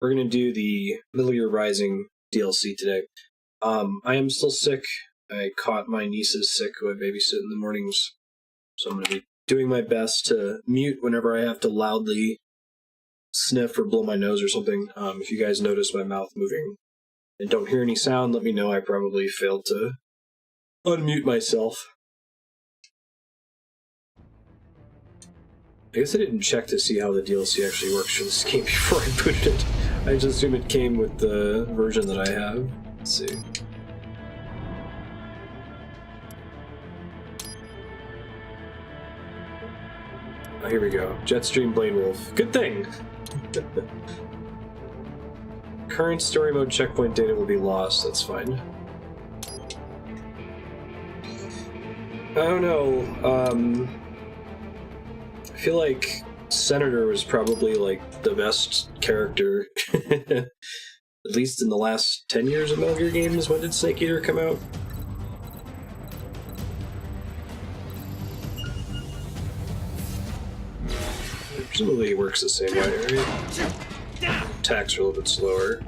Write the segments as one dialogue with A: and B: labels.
A: We're going to do the Middle Year Rising DLC today. I am still sick. I caught my niece's sick who I babysit in the mornings. So I'm going to be doing my best to mute whenever I have to loudly sniff or blow my nose or something. If you guys notice my mouth moving and don't hear any sound, let me know. I probably failed to unmute myself. I guess I didn't check to see how the DLC actually works for this game before I booted it. I just assume it came with the version that I have. Let's see. Oh, here we go. Jetstream Blade Wolf. Good thing! Current story mode checkpoint data will be lost. That's fine. I don't know. I feel like Senator was probably like the best character. At least in the last 10 years of Metal Gear games. When did Snake Eater come out? Presumably it works the same way, right? Attacks are a little bit slower.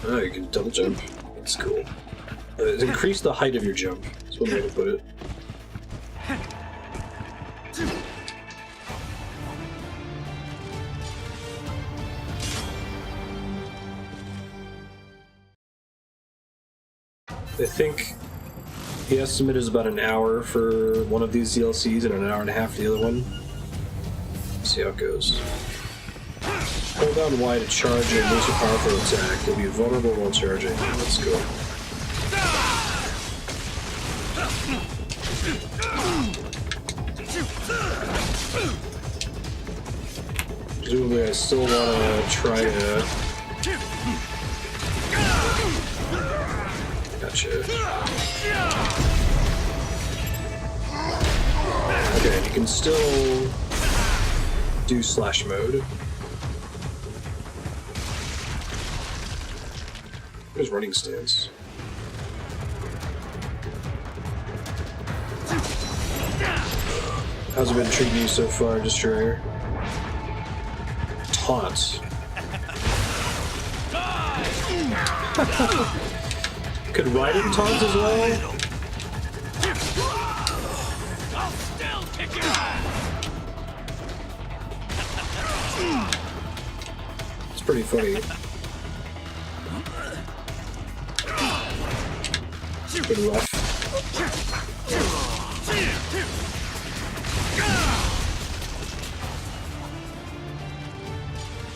A: Oh, you can double jump. That's cool. Increase the height of your jump. That's one way to put it. I think the estimate is about an hour for one of these DLCs and an hour and a half for the other one. Let's see how it goes. Hold down Y to charge a most powerful attack. You'll be vulnerable while charging. Let's go. Presumably I still want to try to... Gotcha. Okay, you can still do slash mode. There's running stance. How's it been treating you so far, Destroyer? Taunts. Could Raiden taunt as well? I'll still kick your ass. It's pretty funny. It's pretty rough.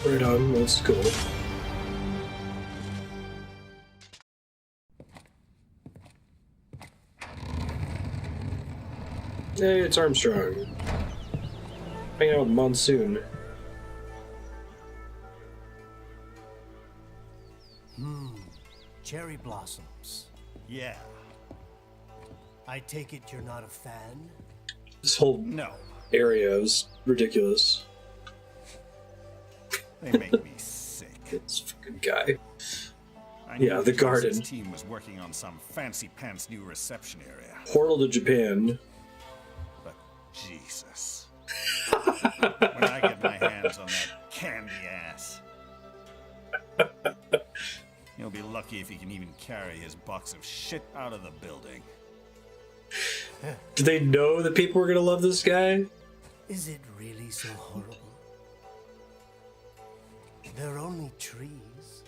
A: Right on, that's cool. Hey, it's Armstrong. Hanging out with Monsoon.
B: Cherry blossoms. Yeah. I take it you're not a fan?
A: This whole area is ridiculous.
C: They make me sick.
A: This fucking guy. Yeah, the garden.
C: His team was working on some fancy pants new reception area.
A: Portal to Japan.
C: But Jesus. When I get my hands on that candy ass. He'll be lucky if he can even carry his box of shit out of the building.
A: Do they know that people are gonna love this guy?
B: Is it really so horrible? They're only trees.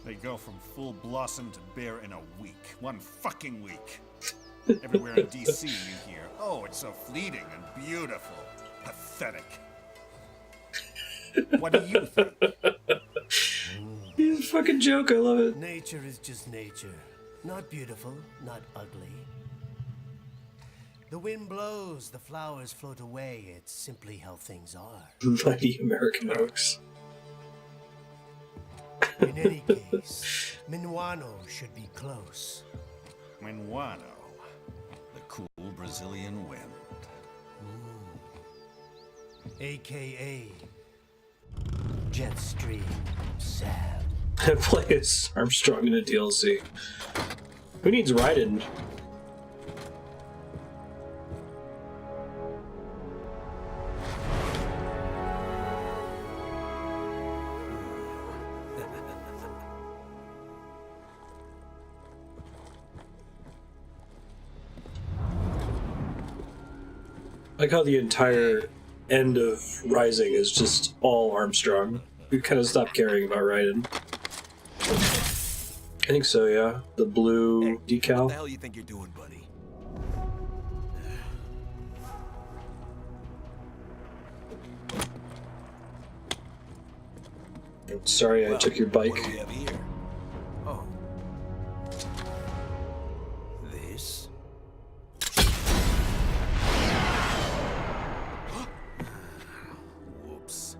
C: They go from full blossom to bare in a week. One fucking week. Everywhere in DC you hear, oh, it's so fleeting and beautiful. Pathetic. What do you think?
A: He's a fucking joke, I love it.
B: Nature is just nature. Not beautiful, not ugly. The wind blows, the flowers float away. It's simply how things are.
A: Mighty American Oaks.
B: In any case, Minuano should be close.
C: Minuano, the cool Brazilian wind.
B: AKA Jetstream Sam.
A: I play as Armstrong in a DLC. Who needs Raiden? Like how the entire end of Rising is just all Armstrong. We kind of stopped caring about Raiden. I think so, yeah. The blue decal.
D: What the hell you think you're doing, buddy?
A: Sorry, I took your bike.
D: What do we have here? Oh. This. Whoops.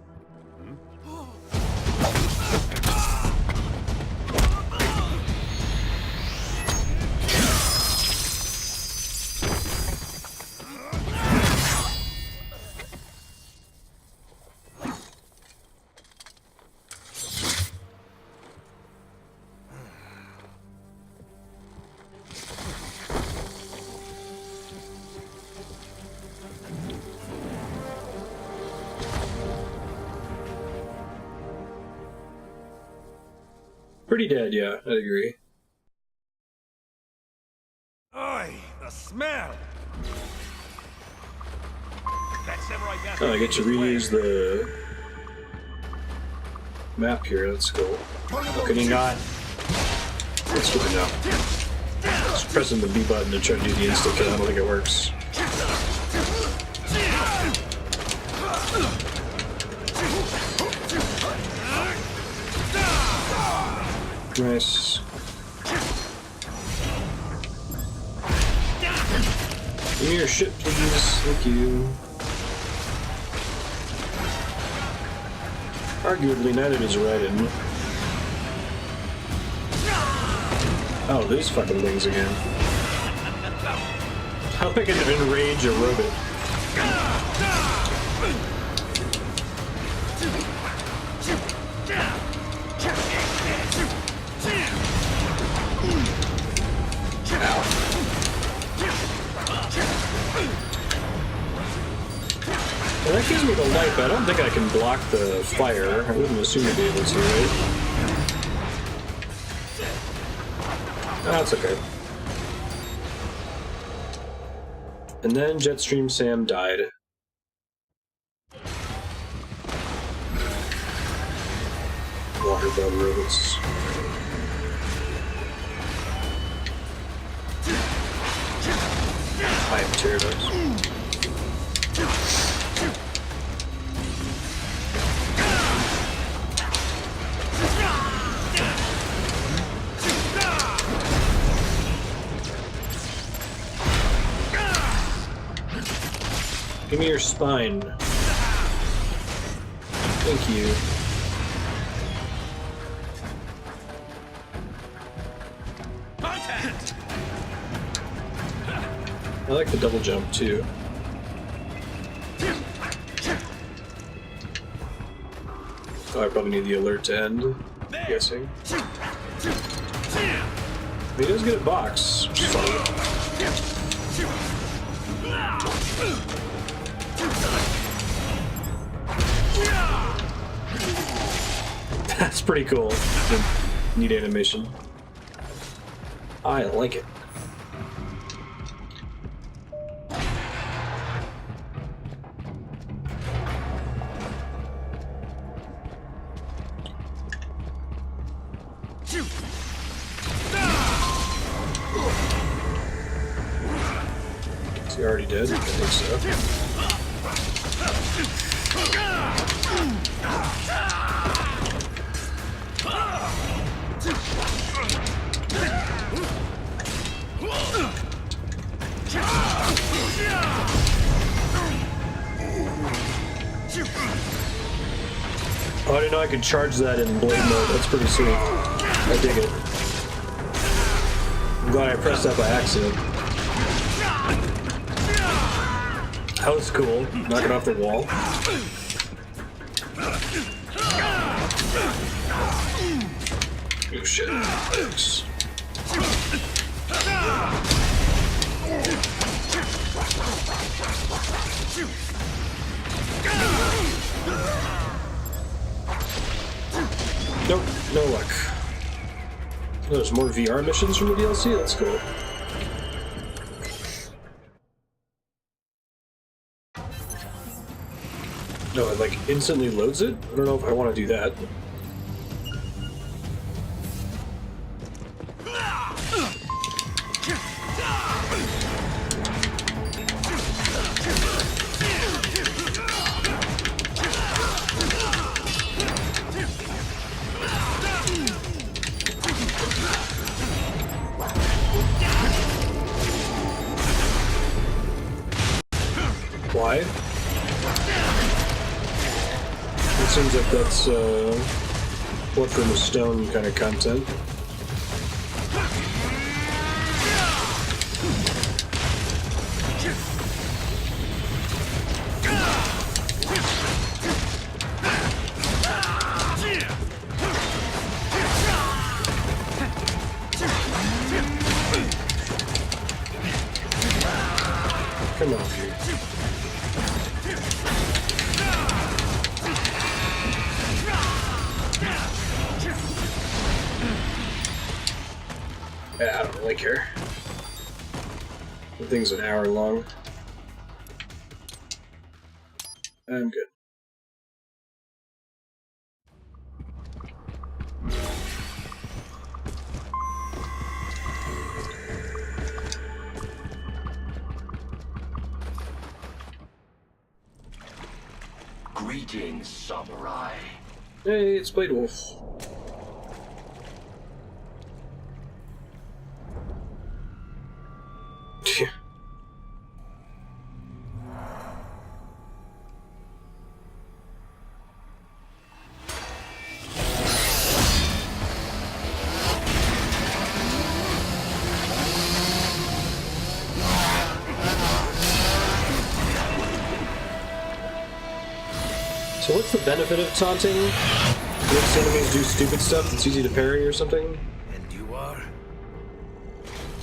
A: Pretty dead, yeah, I'd agree.
C: Oi, the smell! That samurai gas.
A: Oh, I get to reuse the map here, that's cool. How can he not? Let's do it now. Just pressing the B button to try to do the insta kill, I don't think it works. Nice. Give me your shit, please. Thank you. Arguably, neither does Raiden. Oh, these fucking things again. How am I gonna enrage a robot? Well, that gives me the light, but I don't think I can block the fire. I wouldn't assume to be able to, right? That's okay. And then Jetstream Sam died. Water bug robots. Hive pterodactyls. Give me your spine. Thank you.
D: Contact!
A: I like the double jump too. Oh, I probably need the alert to end. I'm guessing. He does get a box, which is fun. That's pretty cool. Neat animation. I like it. Is he already dead? I think so. Oh, I didn't know I could charge that in blade mode. That's pretty sweet. I dig it. I'm glad I pressed that by accident. That was cool. Knock it off the wall. Oh shit. Thanks. Nope, no luck. Oh, there's more VR missions from the DLC? That's cool. No, it like instantly loads it? I don't know if I want to do that. Why? It seems like that's blood from the stone kind of content. Come on, dude. Yeah, I don't really care. The thing's an hour long. I'm good.
E: Greetings, samurai.
A: Hey, it's Blade Wolf. So what's the benefit of taunting? Makes enemies do stupid stuff that's easy to parry or something?
D: And you are?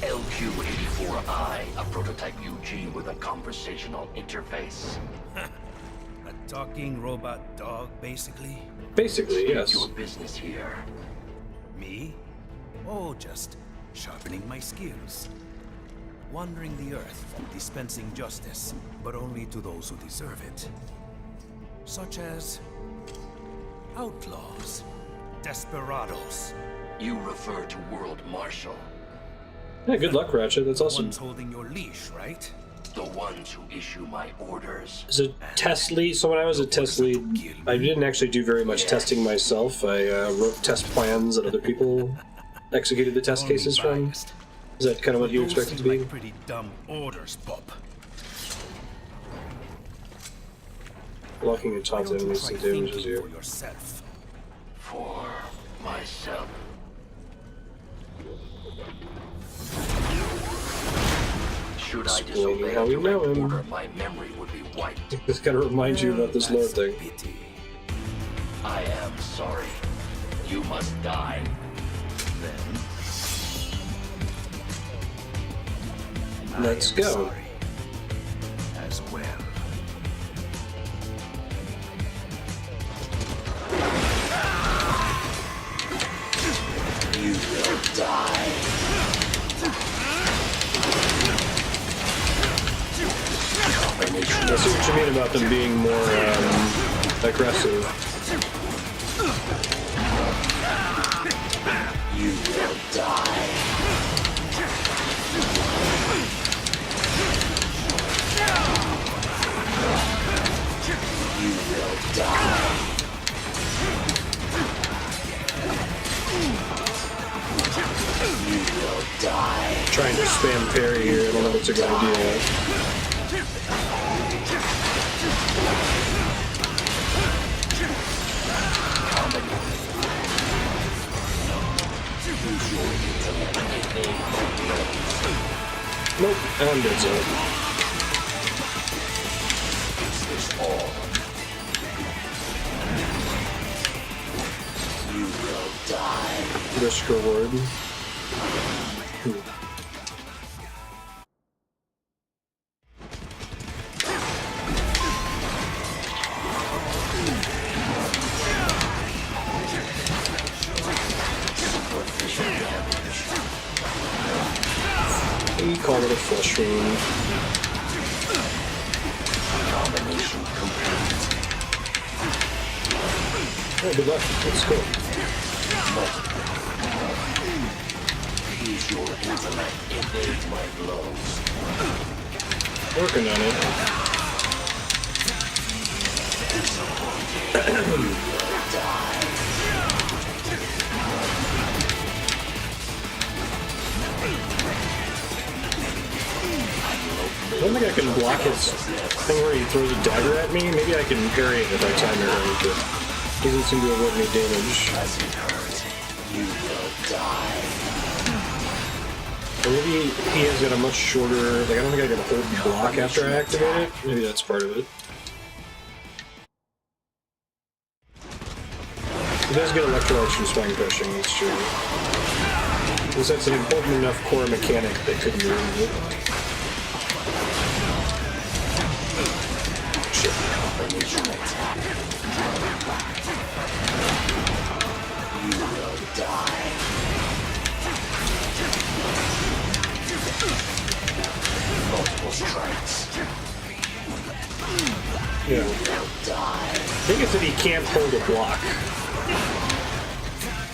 E: LQ-84I, a prototype UG with a conversational interface.
D: A talking robot dog, basically?
A: Basically, yes.
E: Your business here.
D: Me? Oh, just sharpening my skills. Wandering the earth, dispensing justice, but only to those who deserve it. Such as outlaws, desperados.
E: You refer to World Marshal,
A: Yeah, good luck, Ratchet. That's awesome.
D: Ones holding your leash, right?
E: the ones who issue my orders.
A: As a test lead, so when I was a test lead, I didn't actually do very much testing myself. I wrote test plans that other people executed the test
D: Only
A: cases from.
D: biased.
A: Is that kind of what you
D: Those
A: expected to
D: seem
A: be?
D: like pretty dumb orders, Pop.
A: Blocking and
D: Why
A: taunting
D: don't you
A: enemies
D: try
A: and damages
D: thinking for
A: you.
D: yourself?
E: For myself. Should I
A: Explaining
E: disobey
A: how
E: a
A: we know
E: direct
A: him.
E: order, my memory would be wiped.
A: This kind of reminds you about this Lord
D: That's a
A: thing.
D: pity.
E: I am sorry. You must die.
D: Then
A: Let's
D: I am
A: go.
D: sorry. As well.
E: You will die.
A: I see what you mean about them being more aggressive.
E: You will die. You will die. You will die.
A: Trying to spam parry here, I don't know if it's a good idea. Nope, I'm dead zone.
E: Is this all? You will die.
A: Risk reward. We call it a flesh wound.
E: Combination complete.
A: Oh, good luck. That's cool.
E: Use your intellect, evade my blows.
A: Working on it. I don't think I can block his thing where he throws a dagger at me. Maybe I can parry it if I time it right, but he doesn't seem to avoid any damage.
E: As it hurts, you will die.
A: Or maybe he has got a much shorter... Like, I don't think I can hold the block after I activate it. Maybe that's part of it. He does get electrolytes from spine crushing, that's true. Because that's an important enough core mechanic that could be removed.
E: Combination attack. You will die. Multiple strikes.
A: Yeah.
E: You will die.
A: I think it's that he can't hold a block.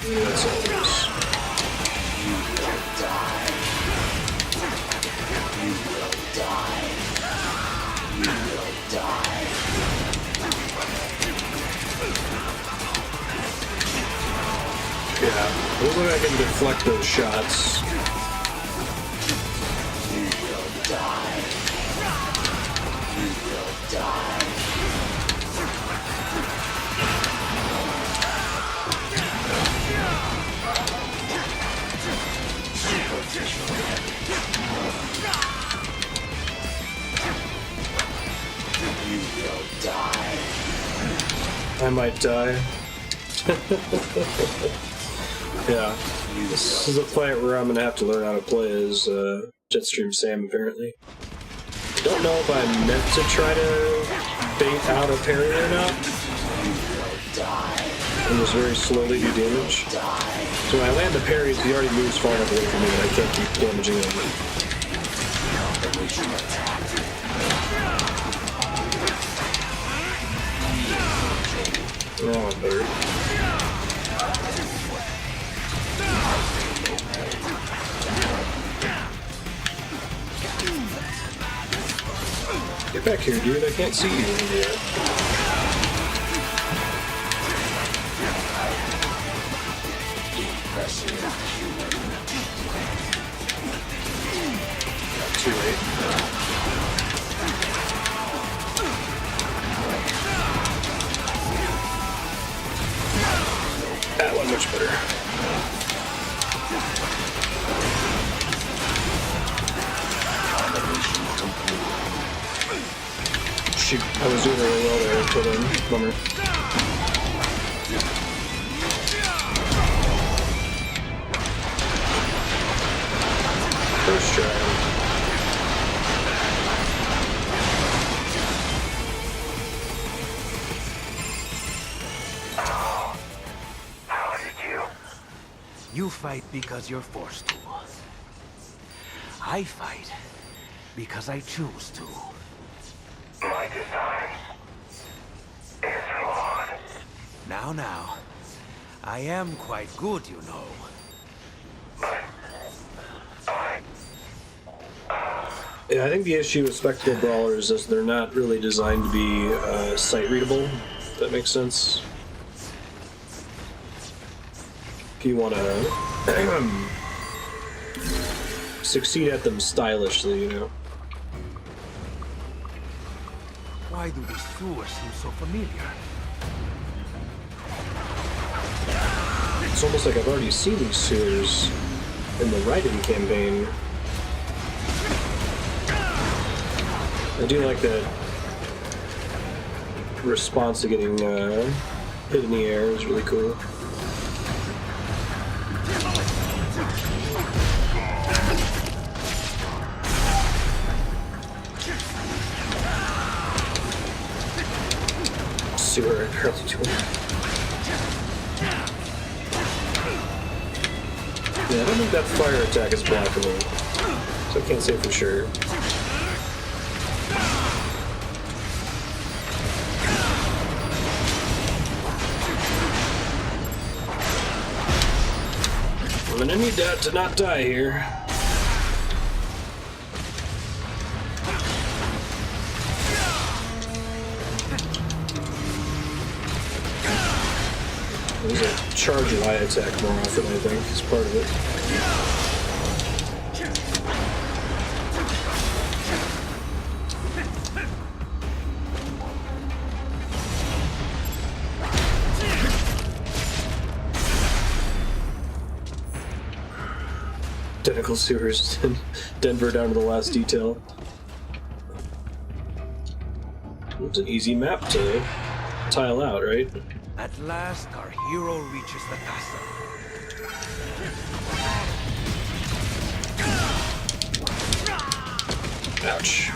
A: Maybe that's all it is.
E: You will die. You will die. You will die.
A: Yeah. Hopefully I can deflect those shots.
E: You will die. You will die. You will die.
A: I might die. Yeah. This is a fight where I'm gonna have to learn how to play as Jetstream Sam, apparently. I don't know if I meant to try to bait out a parry or not. And just very slowly do damage. So when I land the parries, he already moves far enough away from me that I can't keep damaging him. Oh, I'm better. Get back here, dude. I can't see you in here. Too late. That one much better. Shoot, I was doing really well there until then. Bummer. First try.
E: How did you?
D: You fight because you're forced to. I fight because I choose to.
E: My design is flawed.
D: Now. I am quite good, you know.
A: Yeah, I think the issue with spectacle brawlers is they're not really designed to be sight readable. If that makes sense. If you want to succeed at them stylishly, you know.
D: Why do these sewers seem so familiar?
A: It's almost like I've already seen these sewers in the Raiden campaign. I do like that response to getting hit in the air. Is really cool. Sewer and early to it. Yeah, I don't think that fire attack is blockable, so I can't say for sure. need that to not die here. There's a charge and eye attack more often, I think, is part of it. Identical sewers in Denver down to the last detail. It's an easy map to tile out, right?
D: At last, our hero reaches the castle.
A: Ouch.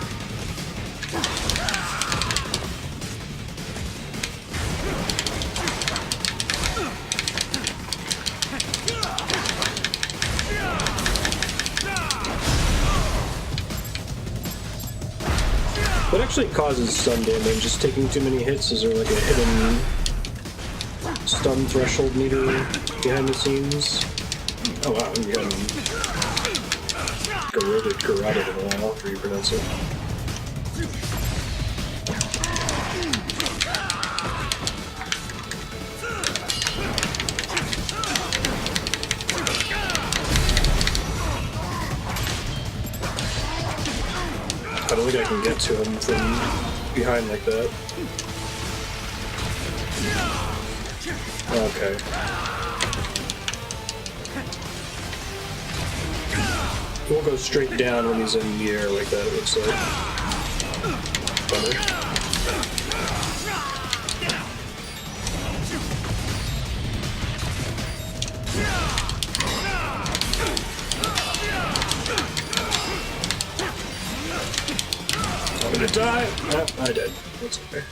A: What actually causes stun damage? Just taking too many hits? Is there like a hidden stun threshold meter behind the scenes? Oh wow, we haven't garroted in a while, how you pronounce it. I don't think I can get to him from behind like that. Okay. We'll go straight down when he's in the air like that, it looks like. Better. I'm gonna die! Oh, I did. That's okay.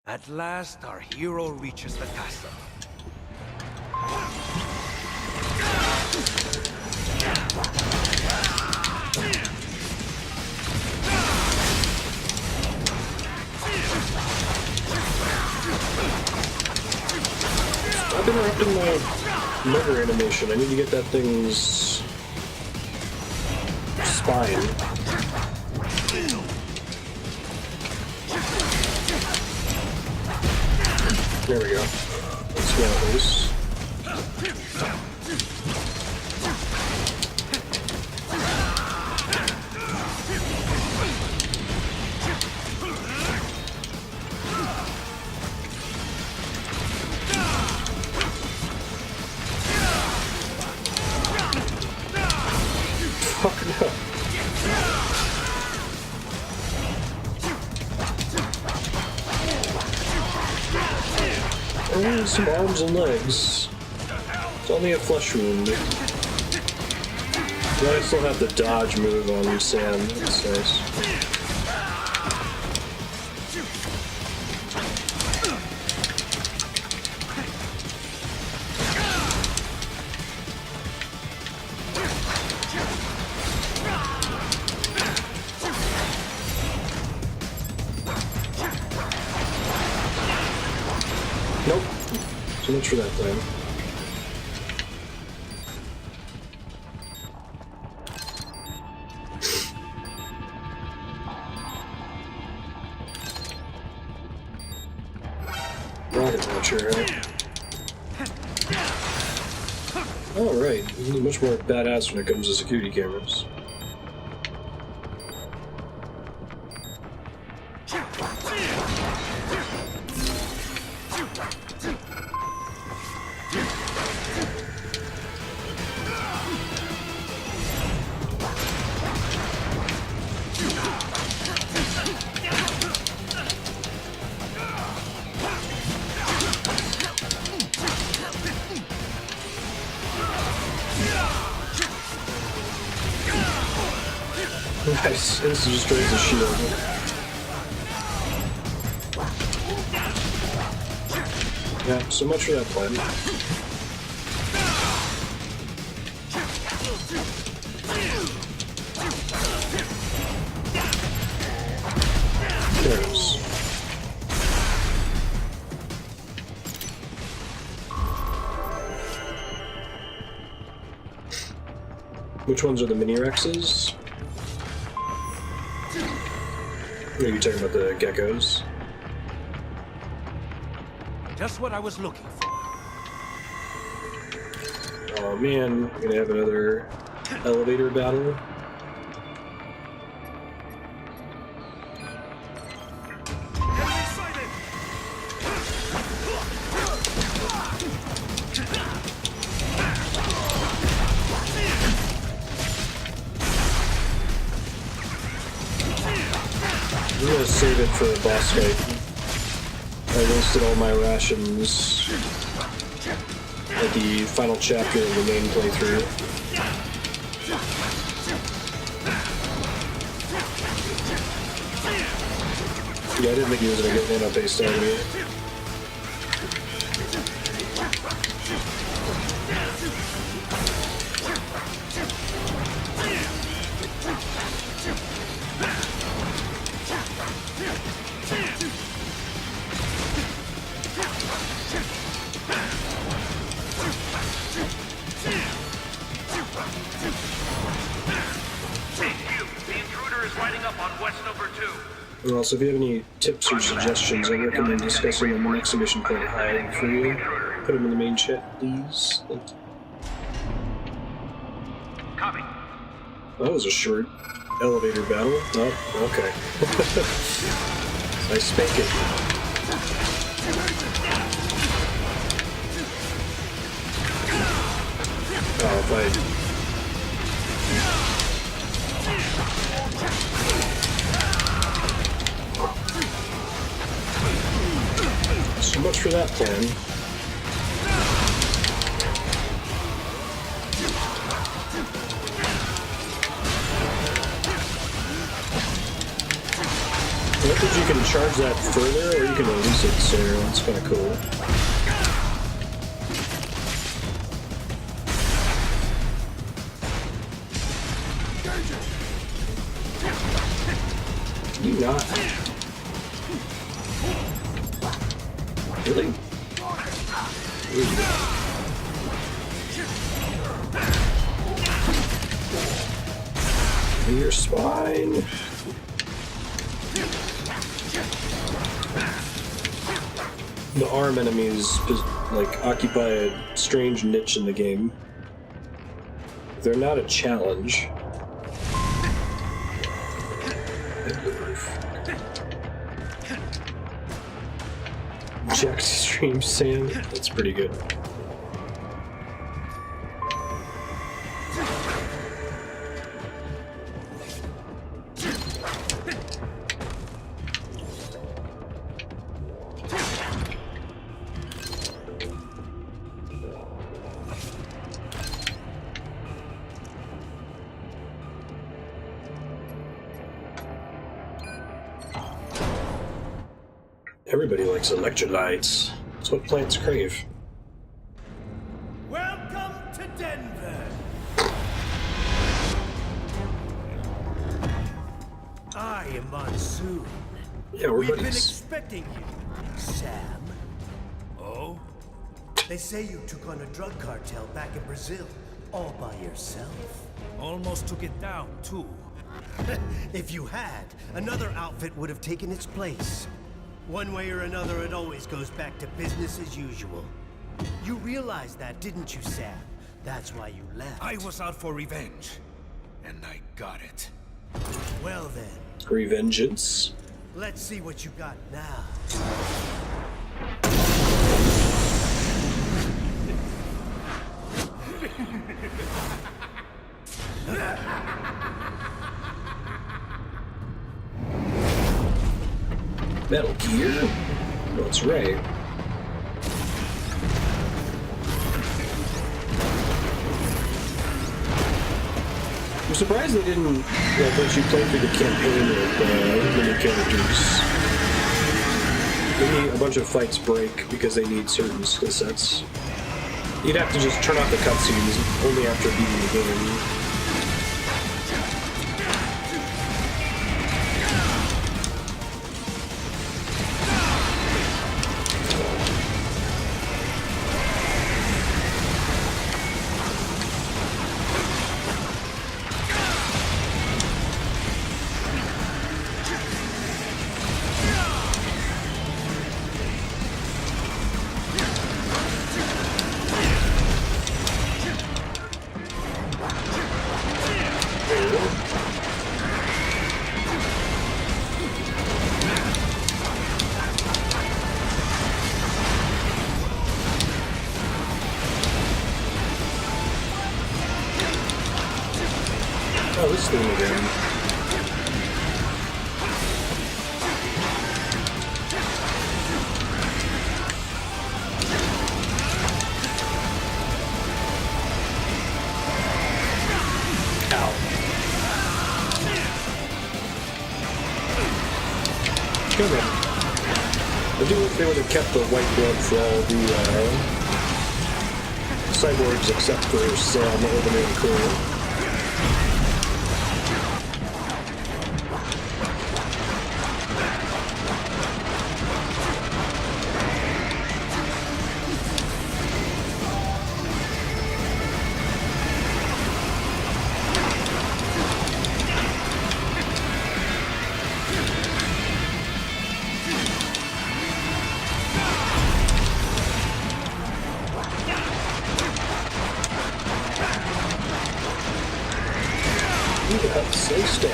D: At last, our hero reaches the castle.
A: Stop interrupting my murder animation. I need to get that thing's spine. There we go. That's one of those. Fuck no. Oh, some arms and legs. It's only a flesh wound. But I still have the dodge move on Sam. That's nice. Nope. So much for that time. Rocket launcher, huh? Alright, much more badass when it comes to security cameras. Nice, this destroys the shield. Yeah, so much for that plan. There it is. Which ones are the mini Rexes? Are you talking about the geckos?
D: Just what I was looking for.
A: Oh man, we're gonna have another elevator battle. I'm gonna save it for a boss fight. I wasted all my rations at the final chapter of the main playthrough. Yeah, I didn't think he was gonna get mana based out of me. Well, so if you have any tips or suggestions, I recommend discussing them in the exclamation point high for you. Put them in the main chat, please. Thank you.
E: Copy.
A: That was a short elevator battle. Oh, okay. I spank it. Oh, if I... So much for that plan. I think you can charge that further, or you can release it sooner. That's kind of cool. Can you not? Really? Your spine. The arm enemies just, like, occupy a strange niche in the game. They're not a challenge. Jetstream sand. That's pretty good. Everybody likes electrolytes. That's what plants crave.
B: Welcome to Denver. I am Monsoon.
A: Yeah, we're
B: We've been
A: buddies.
B: expecting you, Sam. Oh? They say you took on a drug cartel back in Brazil, all by yourself.
D: Almost took it down, too.
B: If you had, another outfit would have taken its place. One way or another, it always goes back to business as usual. You realized that, didn't you, Sam? That's why you left.
D: I was out for revenge, and I got it.
B: Well then,
A: Revengeance.
B: let's see what you got now.
A: Metal Gear? What's Ray? I'm surprised they didn't let you play through the campaign with the new characters. Maybe a bunch of fights break because they need certain skill sets. You'd have to just turn off the cutscenes only after beating the game. theme again. Ow. Come on. I do wish they would have kept the white blood for all the cyborgs except for Sam or the main crew. Stay still.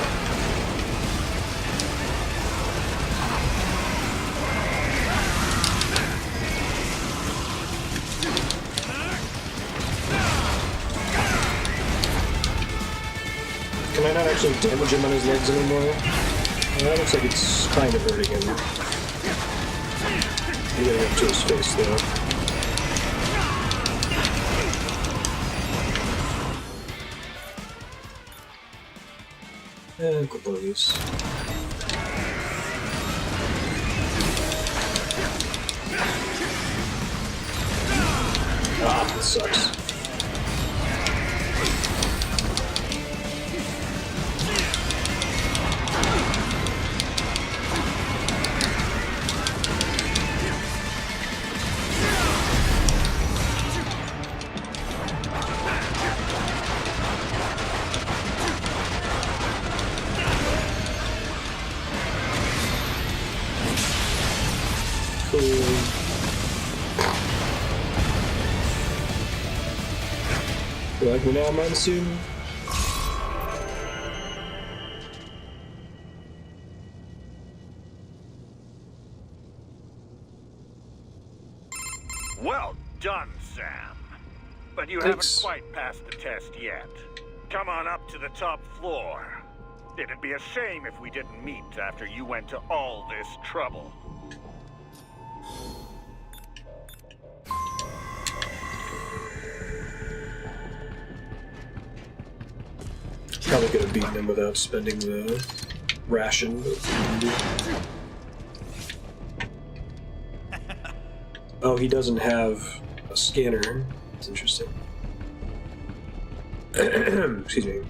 A: Can I not actually damage him on his legs anymore? That looks like it's kind of hurting him. I'm getting up to his face though. And couple of these. Ah, this sucks. You like me now, Monsoon?
C: Well done, Sam. But you
A: Thanks.
C: haven't quite passed the test yet. Come on up to the top floor. It'd be a shame if we didn't meet after you went to all this trouble.
A: Probably could have beaten him without spending the ration. Oh, he doesn't have a scanner. That's interesting. Excuse me.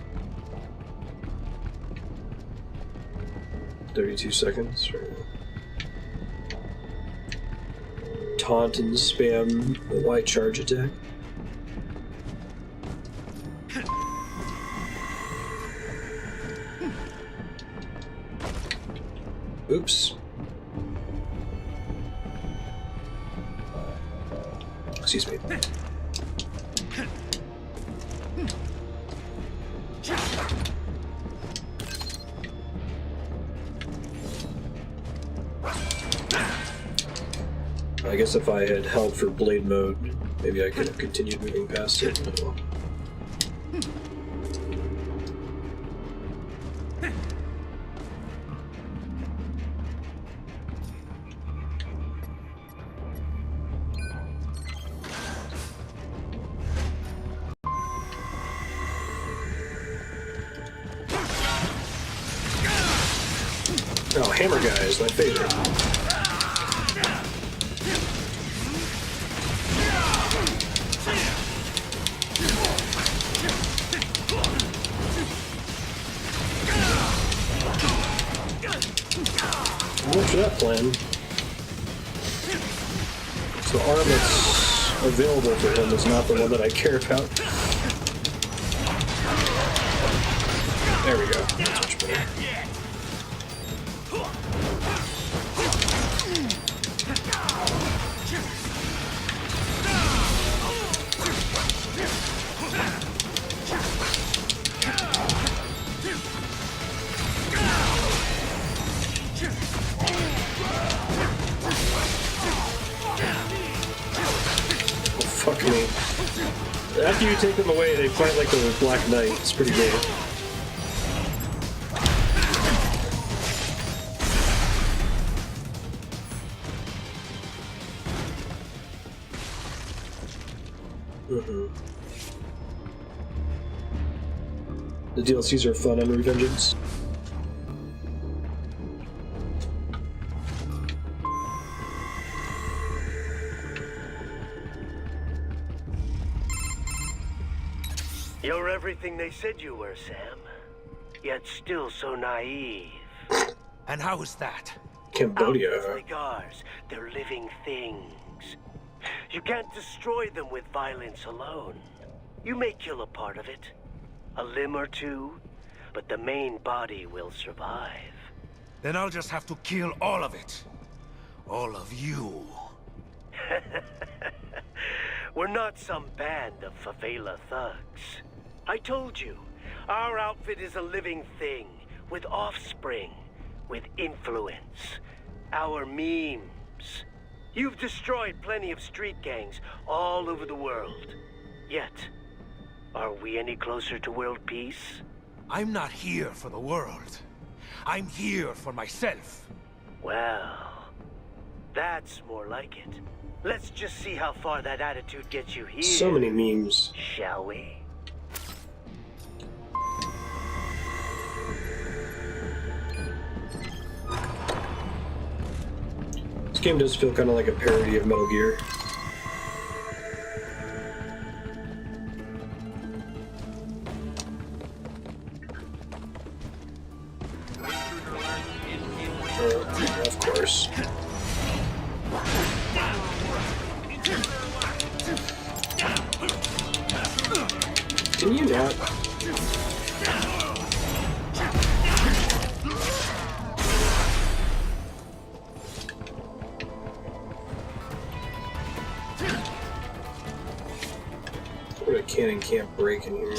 A: 32 seconds for taunt and spam the white charge attack. Oops. Excuse me. I guess if I had held for blade mode, maybe I could have continued moving past it. Oh. Oh, hammer guy is my favorite. What's that plan? So the arm that's available for him is not the one that I care about. There we go. That's much better. Fuck me. After you take them away, they fight like the Black Knight. It's pretty great. The DLCs are fun on Revengeance.
B: You're everything they said you were, Sam. Yet still so naive.
D: And how is that?
A: Cambodia.
B: Outfits like ours, they're living things. You can't destroy them with violence alone. You may kill a part of it, a limb or two, but the main body will survive.
D: Then I'll just have to kill all of it. All of you.
B: We're not some band of favela thugs. I told you, our outfit is a living thing, with offspring, with influence. Our memes. You've destroyed plenty of street gangs all over the world. Yet, are we any closer to world peace?
D: I'm not here for the world. I'm here for myself.
B: Well, that's more like it. Let's just see how far that attitude gets you here.
A: So many memes.
B: Shall we?
A: This game does feel kind of like a parody of Metal Gear. Of course. Can you not? What a cannon can't break in here.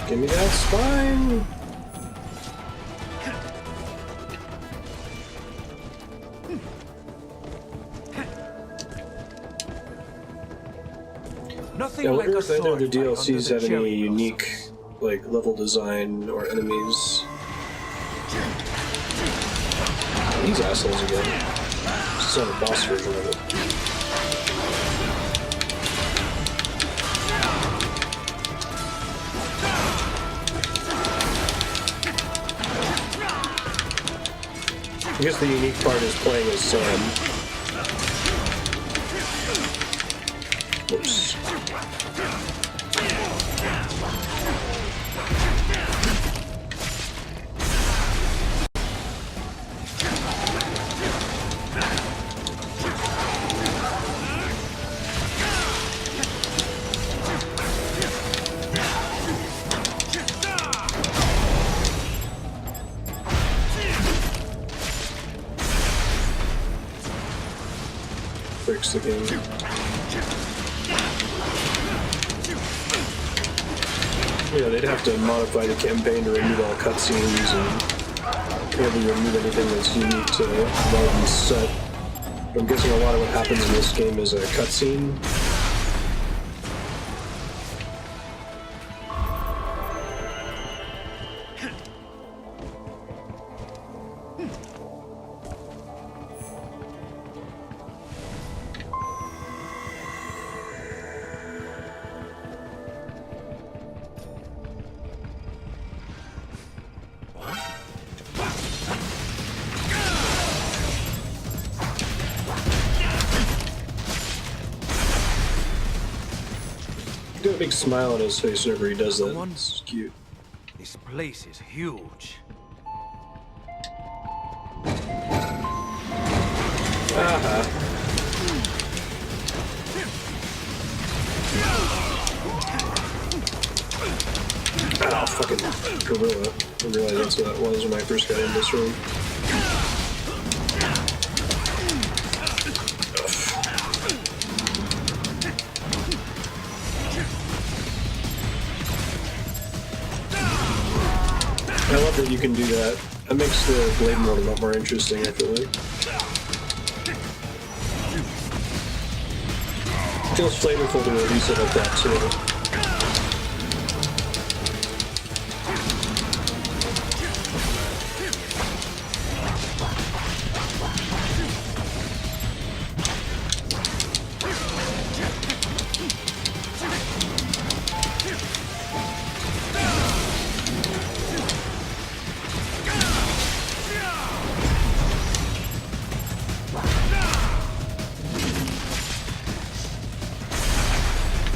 A: Give me that spine!
D: Nothing
A: Yeah, I
D: like
A: wonder
D: a
A: if any of the
D: sword fight under
A: DLCs
D: the
A: have any
D: cherry
A: unique,
D: blossoms.
A: like, level design or enemies. These assholes again. This is not a boss version of it. I guess the unique part is playing as Sam. Oops. Breaks the game. Yeah, they'd have to modify the campaign to remove all cutscenes and probably remove anything that's unique to Martin's set. I'm guessing a lot of what happens in this game is a cutscene. Got a big smile on his face whenever he does that. It's cute.
D: This place is huge.
A: Oh, fucking gorilla. I didn't realize that's what that was when I first got in this room. I love that you can do that That makes the blade mode a lot more interesting, I feel like. It feels flavorful to release it like that, too.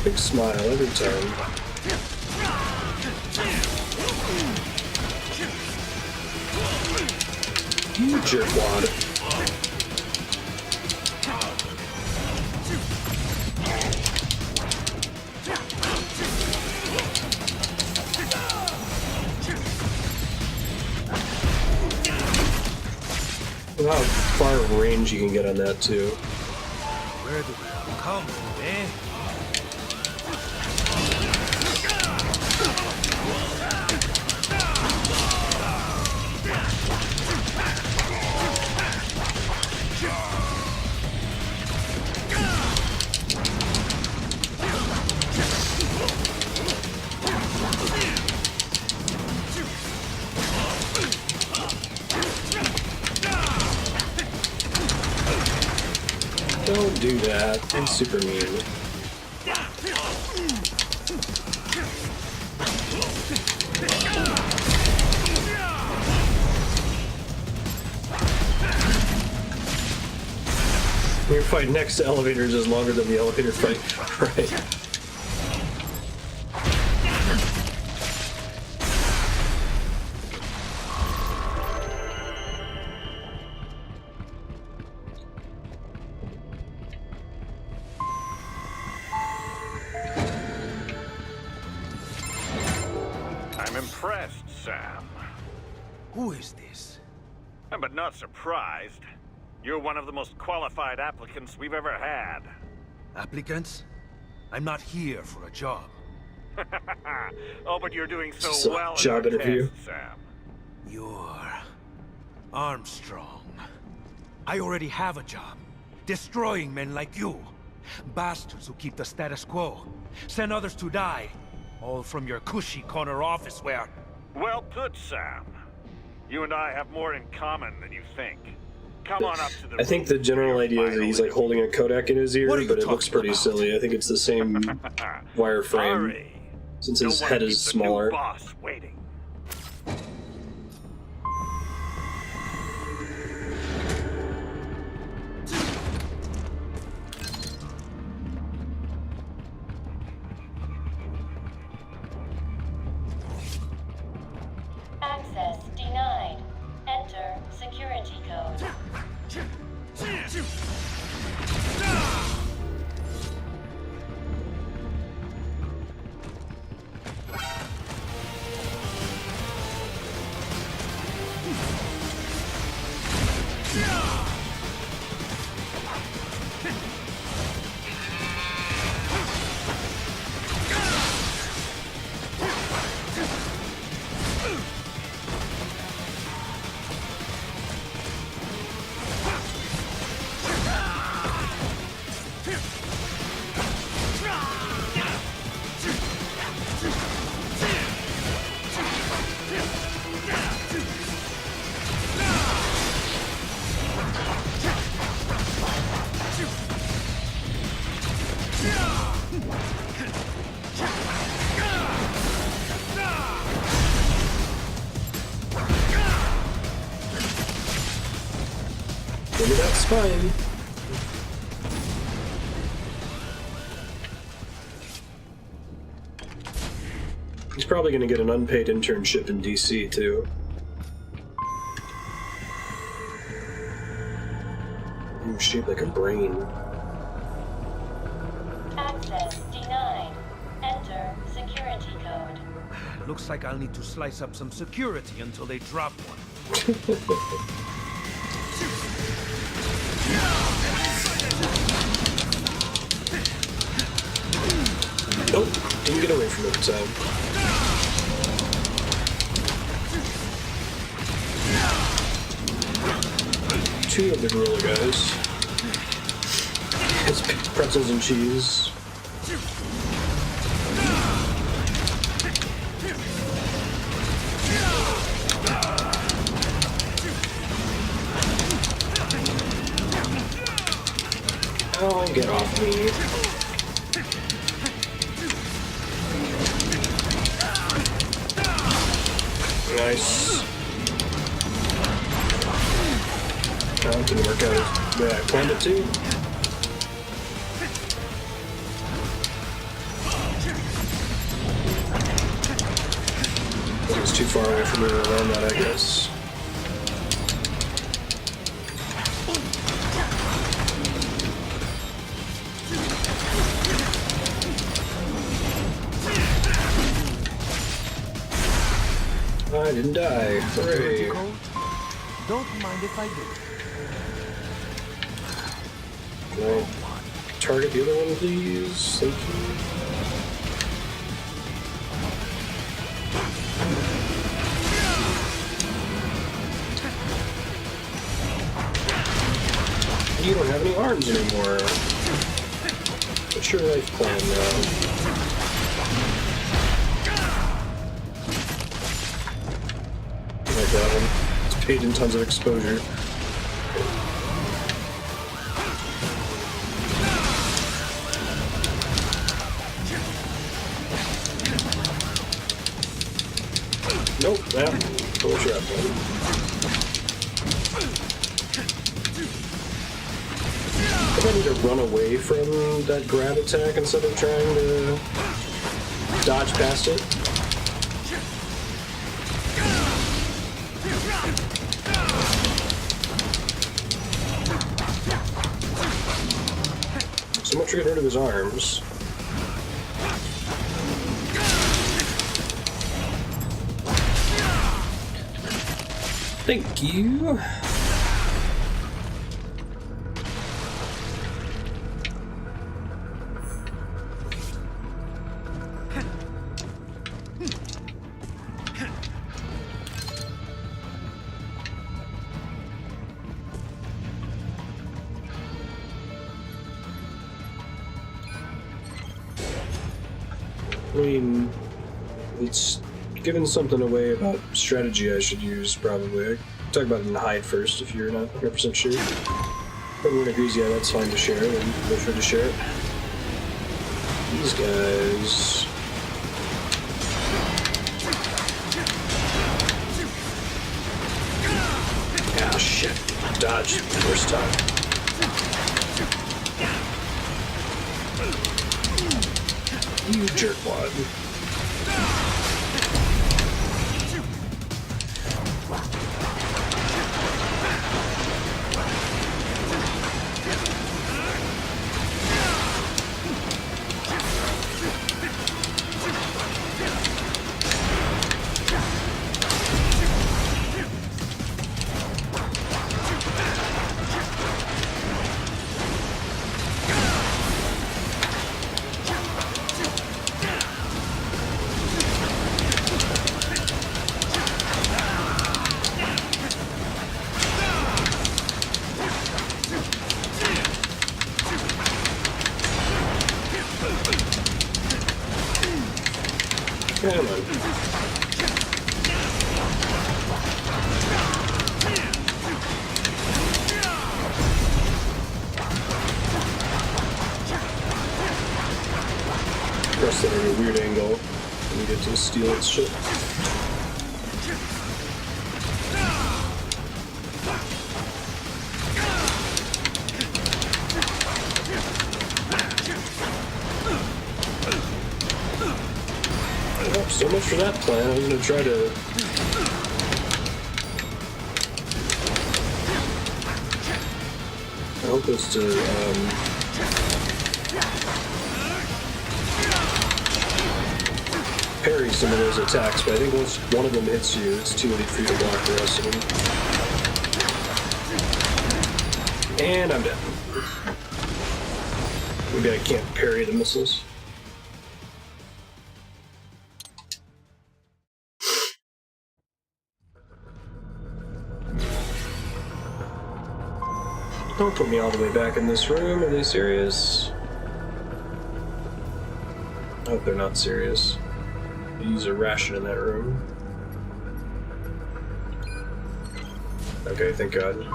A: Big smile every time. You jerkwad. Look how far range you can get on that too.
D: Where do we come from, eh?
A: Don't do that. It's super mean. Your fight next to elevators is longer than the elevator fight. Right.
C: I'm impressed, Sam.
D: Who is this?
C: But not surprised. You're one of the most qualified applicants we've ever had.
D: Applicants? I'm not here for a job.
C: Oh, but you're doing so
A: So,
C: well in
A: job
C: our
A: interview.
C: test, Sam.
D: You're... Armstrong. I already have a job. Destroying men like you. Bastards who keep the status quo. Send others to die. All from your cushy corner office where...
C: Well put, Sam. You and I have more in common than you think. Come on up to the
A: I think the general idea is that he's like holding a Kodak in his ear,
D: What are you
A: but it looks
D: talking
A: pretty
D: about?
A: silly. I think it's the same wireframe,
C: Hurry.
A: since
C: Don't
A: his
C: wanna
A: head
C: keep
A: is
C: the
A: smaller.
C: new boss waiting.
F: Access denied. Enter security code.
A: Maybe that's fine. He's probably going to get an unpaid internship in DC, too. Ooh, shaped like a brain.
F: Access denied. Enter security code.
D: Looks like I'll need to slice up some security until they drop one.
A: Nope, didn't get away from it in time. two of the gorilla guys. It's pretzels and cheese. Oh, get off me. Nice. No, it didn't work out the way I planned it to. It was too far away for me to learn that, I guess. I didn't die. Hooray.
D: Don't mind if I do.
A: Can I target the other one, please? Thank you. You don't have any arms anymore. What's your life plan now? Like that one. It's paid in tons of exposure. Nope, that. Pull trap one. I think I need to run away from that grab attack instead of trying to dodge past it. So much for getting rid of his arms. Thank you. I mean, it's giving something away about strategy I should use, probably. I talk about it in the hide first if you're not 100% sure. If everyone agrees, yeah, that's fine to share, then feel free to share it. These guys. Ah, shit. Dodge. First time. You jerkwad. Come on. Press that at a weird angle and get to steal its shit. Oh, so much for that plan. I was gonna try to I hope it's to parry some of those attacks, but I think once one of them hits you, it's too late for you to block the rest of them. And I'm dead. Maybe I can't parry the missiles. Don't put me all the way back in this room. Are they serious? I hope they're not serious. They use a ration in that room. Okay, thank God.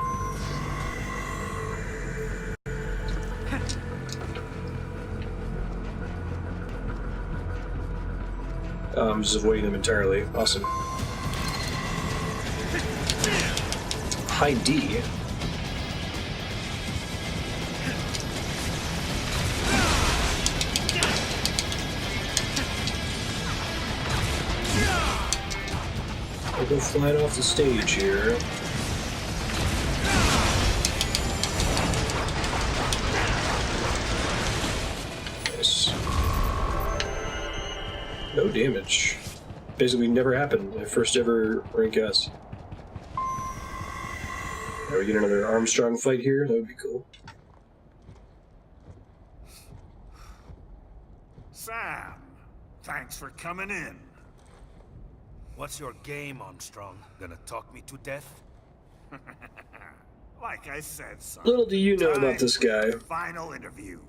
A: I'm just avoiding them entirely. Awesome. High D. I'll go flying off the stage here. Nice. No damage. Basically never happened. My first ever rank S. Are we get another Armstrong fight here? That would be cool.
C: Sam, thanks for coming in.
D: What's your game, Armstrong? Gonna talk me to death?
C: Like I said, son.
A: Little do you know about this guy.
C: The final interview.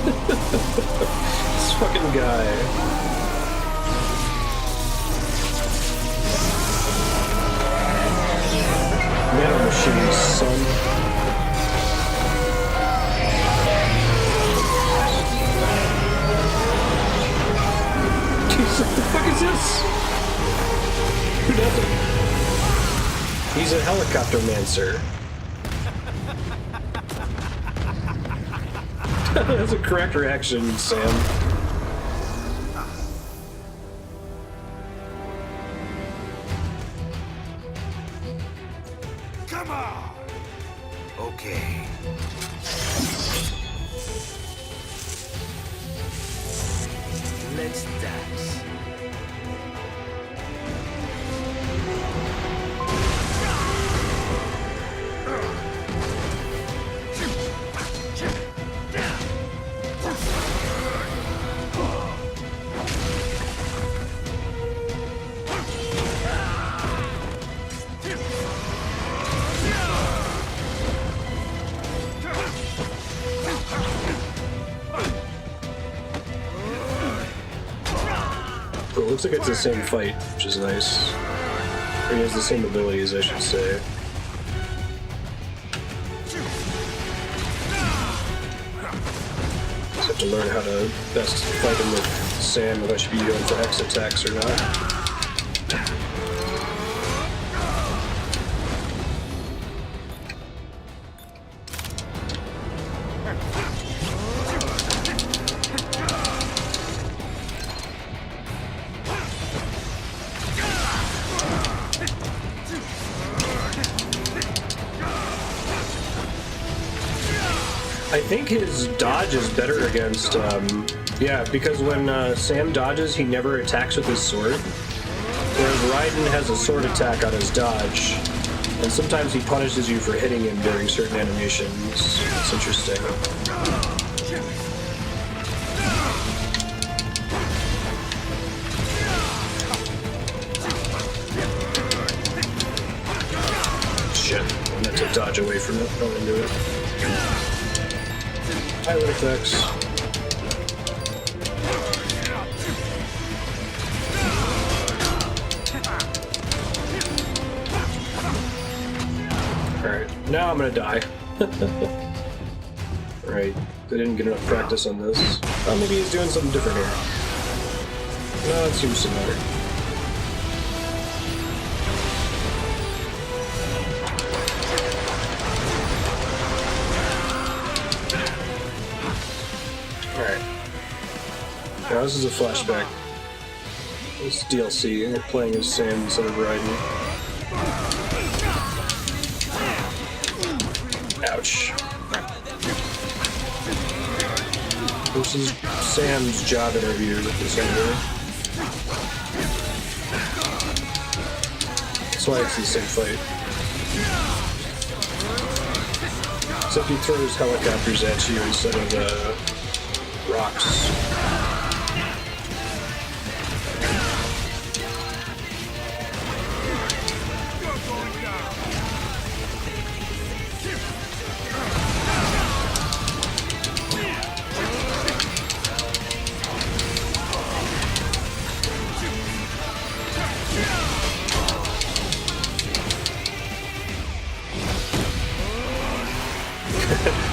A: This fucking guy. Nano machine, son. Jeez, what the fuck is this? Nothing. He's a helicopter mancer. That's a correct reaction, Sam.
C: Come on!
D: Okay. Let's dance.
A: It looks like it's the same fight, which is nice. Or he has the same abilities, I should say. Just have to learn how to best fight him with Sam, if I should be going for X attacks or not. I think his dodge is better against, yeah, because when Sam dodges, he never attacks with his sword. Whereas Raiden has a sword attack on his dodge, and sometimes he punishes you for hitting him during certain animations. It's interesting. Shit, I meant to dodge away from it, not into it. Pilot effects. Alright, now I'm gonna die. Right, they didn't get enough practice on this. Oh, maybe he's doing something different here. No, it seems similar. Now this is a flashback. This DLC, we're playing as Sam instead of Raiden. Ouch. This is Sam's job interview with this interview. That's why it's the same fight. Except he throws helicopters at you instead of rocks.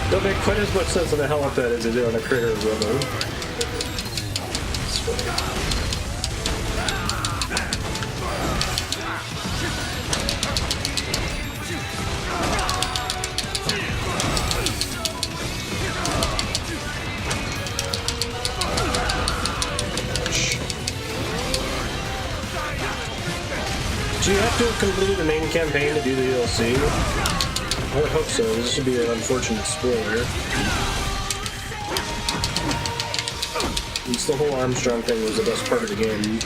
A: Don't make quite as much sense on a helipad as they do on a crater as well, though. It's funny. Do you have to have completed the main campaign to do the DLC? I would hope so. This should be an unfortunate spoiler. At least the whole Armstrong thing was the best part of the game.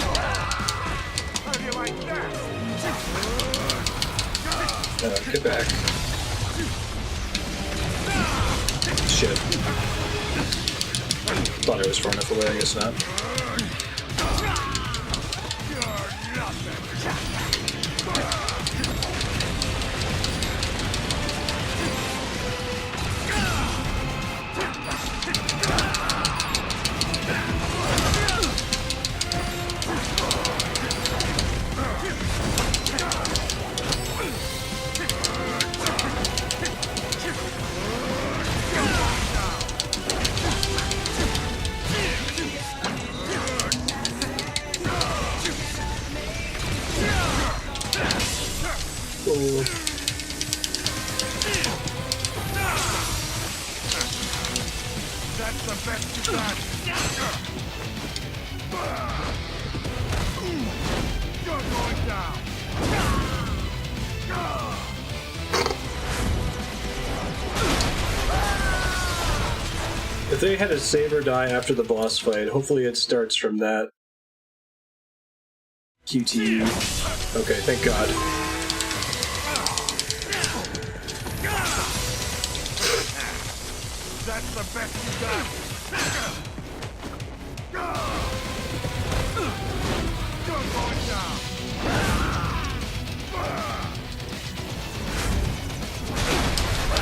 A: Get back. Shit. Thought I was far enough away, I guess not.
C: That's the best you got. You're going down.
A: If they had a save or die after the boss fight, hopefully it starts from that. QTE. Okay, thank God.
C: That's the best you got. You're going down.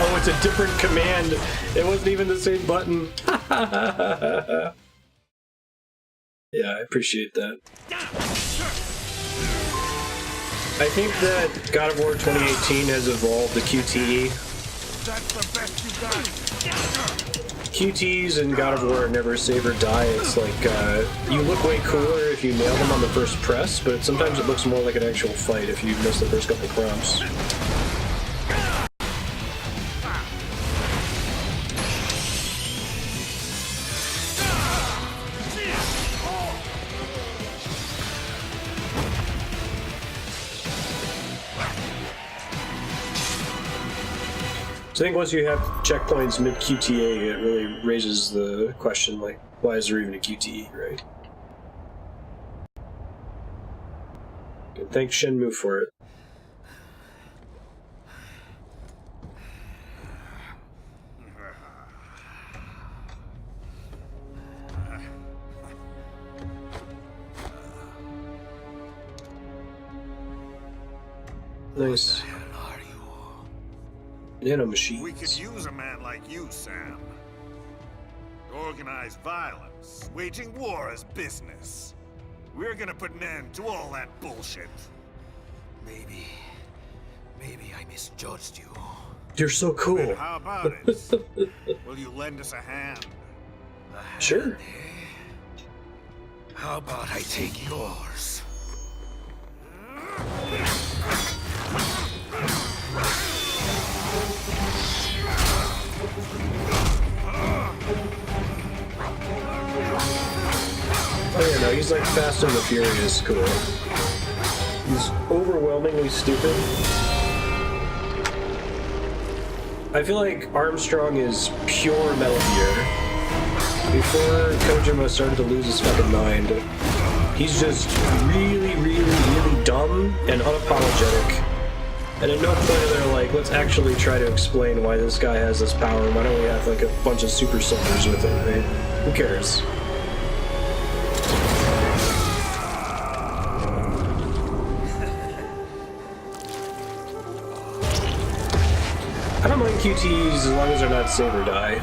A: Oh, it's a different command. It wasn't even the same button. Yeah, I appreciate that. I think that God of War 2018 has evolved the QTE.
C: That's the best you got.
A: QTs in God of War never save or die. It's like, you look way cooler if you nail them on the first press, but sometimes it looks more like an actual fight if you miss the first couple prompts. So I think once you have checkpoints mid-QTA, it really raises the question, like, why is there even a QTE, right? Good. Thanks Shenmue for it. Nice. Nano machines.
C: We could use a man like you, Sam. Organized violence, waging war as business. We're gonna put an end to all that bullshit.
D: Maybe I misjudged you.
A: You're so cool.
C: Then how about it? Will you lend us a hand?
A: Sure.
D: How about I take yours?
A: Oh yeah, no, he's like Fast and the Furious cool. He's overwhelmingly stupid. I feel like Armstrong is pure Metal Gear. Before Kojima started to lose his fucking mind, he's just really, really, really dumb and unapologetic. And at no point are they like, let's actually try to explain why this guy has this power and why don't we have like a bunch of super soldiers with him, right? Who cares? I don't mind QTEs as long as they're not save or die.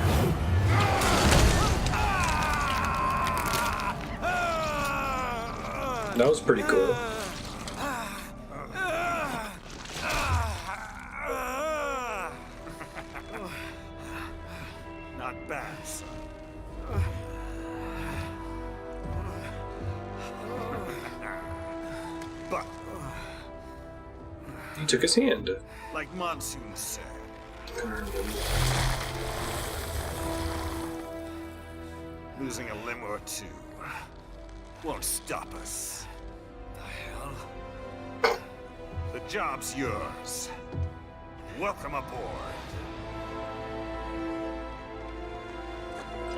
A: That was pretty cool.
C: Not bad, son. But,
A: He took his hand.
C: like Monsoon said, losing a limb or two won't stop us. The hell? The job's yours. Welcome aboard.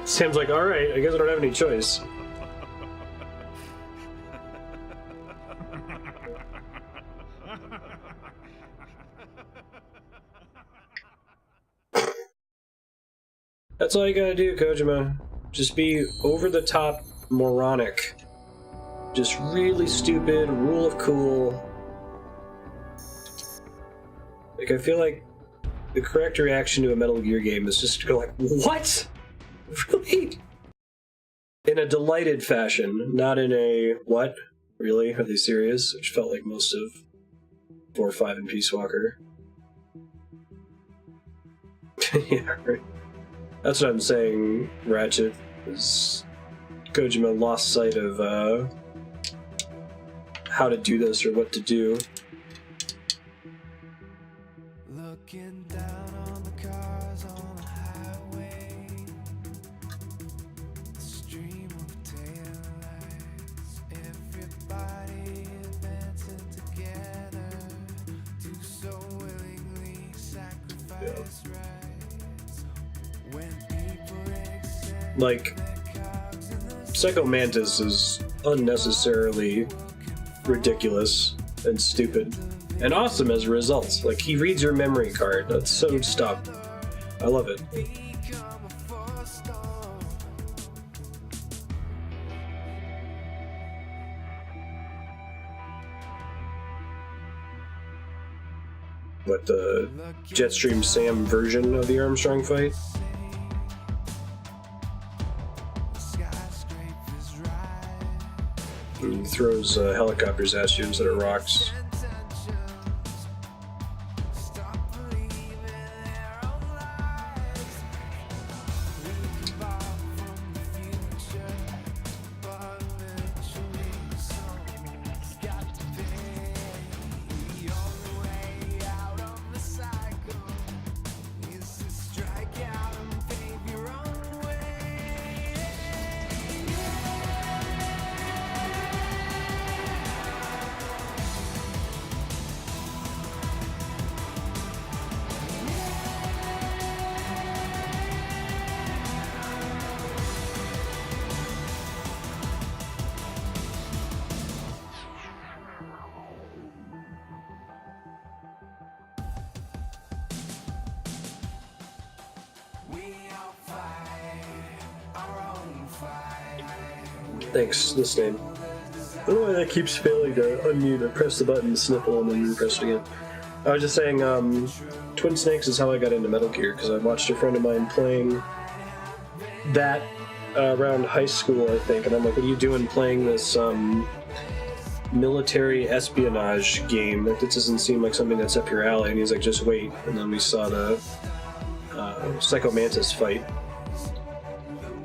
A: Sam's like, alright, I guess I don't have any choice. That's all you gotta do, Kojima. Just be over the top moronic. Just really stupid, rule of cool. Like, I feel like the correct reaction to a Metal Gear game is just to go like, what? Really? In a delighted fashion, not in a, what? Really? Are they serious? Which felt like most of 4 or 5 in Peace Walker. Yeah, right. That's what I'm saying, Ratchet, is Kojima lost sight of how to do this or what to do.
G: Looking down on the cars on the highway, the stream of taillights, everybody advancing together to so willingly sacrifice rights. When people accept
A: Like, Psycho Mantis is unnecessarily ridiculous and stupid. And awesome as a result. Like, he reads your memory card. That's so stuck. I love it.
G: become a force storm.
A: What, the Jetstream Sam version of the Armstrong fight?
G: Skyscrapers rise.
A: He throws helicopters at you instead of rocks.
G: Stop believing their own lies. We can borrow from the future, but eventually someone's got to pay. The only way out of the cycle is to strike out and pave your own way. We all fight our own fight.
A: Thanks, this name. I don't know why that keeps failing to unmute. I press the button, sniffle, and then press it again. I was just saying, Twin Snakes is how I got into Metal Gear, because I watched a friend of mine playing that around high school, I think, and I'm like, what are you doing playing this military espionage game? Like, this doesn't seem like something that's up your alley. And he's like, just wait. And then we saw the Psycho Mantis fight.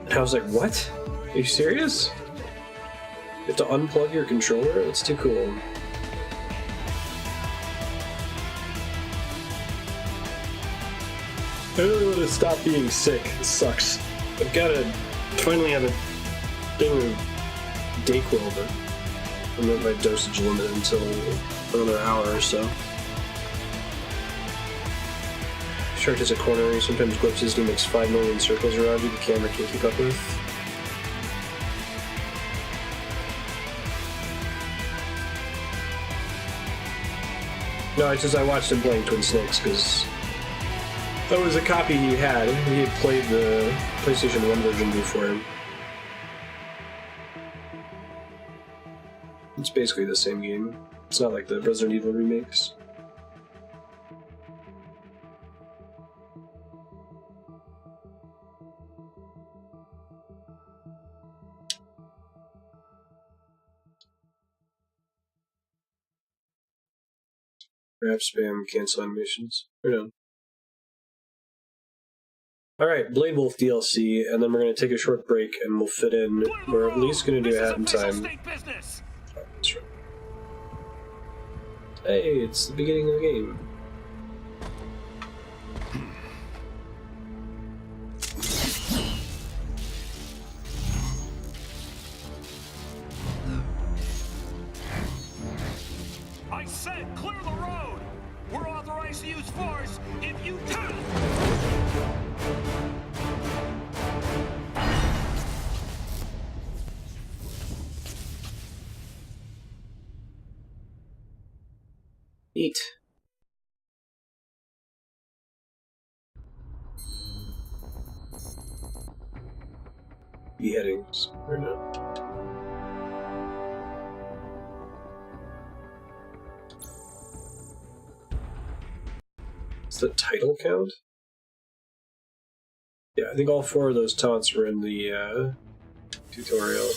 A: And I was like, what? Are you serious? You have to unplug your controller? That's too cool. I really want to stop being sick. It sucks. I've got to finally have a thing of Dayquil, but I'm at my dosage limit until another hour or so. Shark is a corner, he sometimes glitches and he makes 5 million circles around you the camera can't keep up with. No, it's just I watched him playing Twin Snakes because that was a copy he had. He had played the PlayStation 1 version before. It's basically the same game. It's not like the Resident Evil remakes. Grab spam, cancel animations. We're done. Alright, Blade Wolf DLC, and then we're going to take a short break and we'll fit in. We're at least going to do a hat in time. Oh, that's right. Hey, it's the beginning of the game.
C: I said clear the road! We're authorized to use force if you tell!
A: Neat. Beheadings, or not. What's the title count? Yeah, I think all 4 of those taunts were in the tutorial.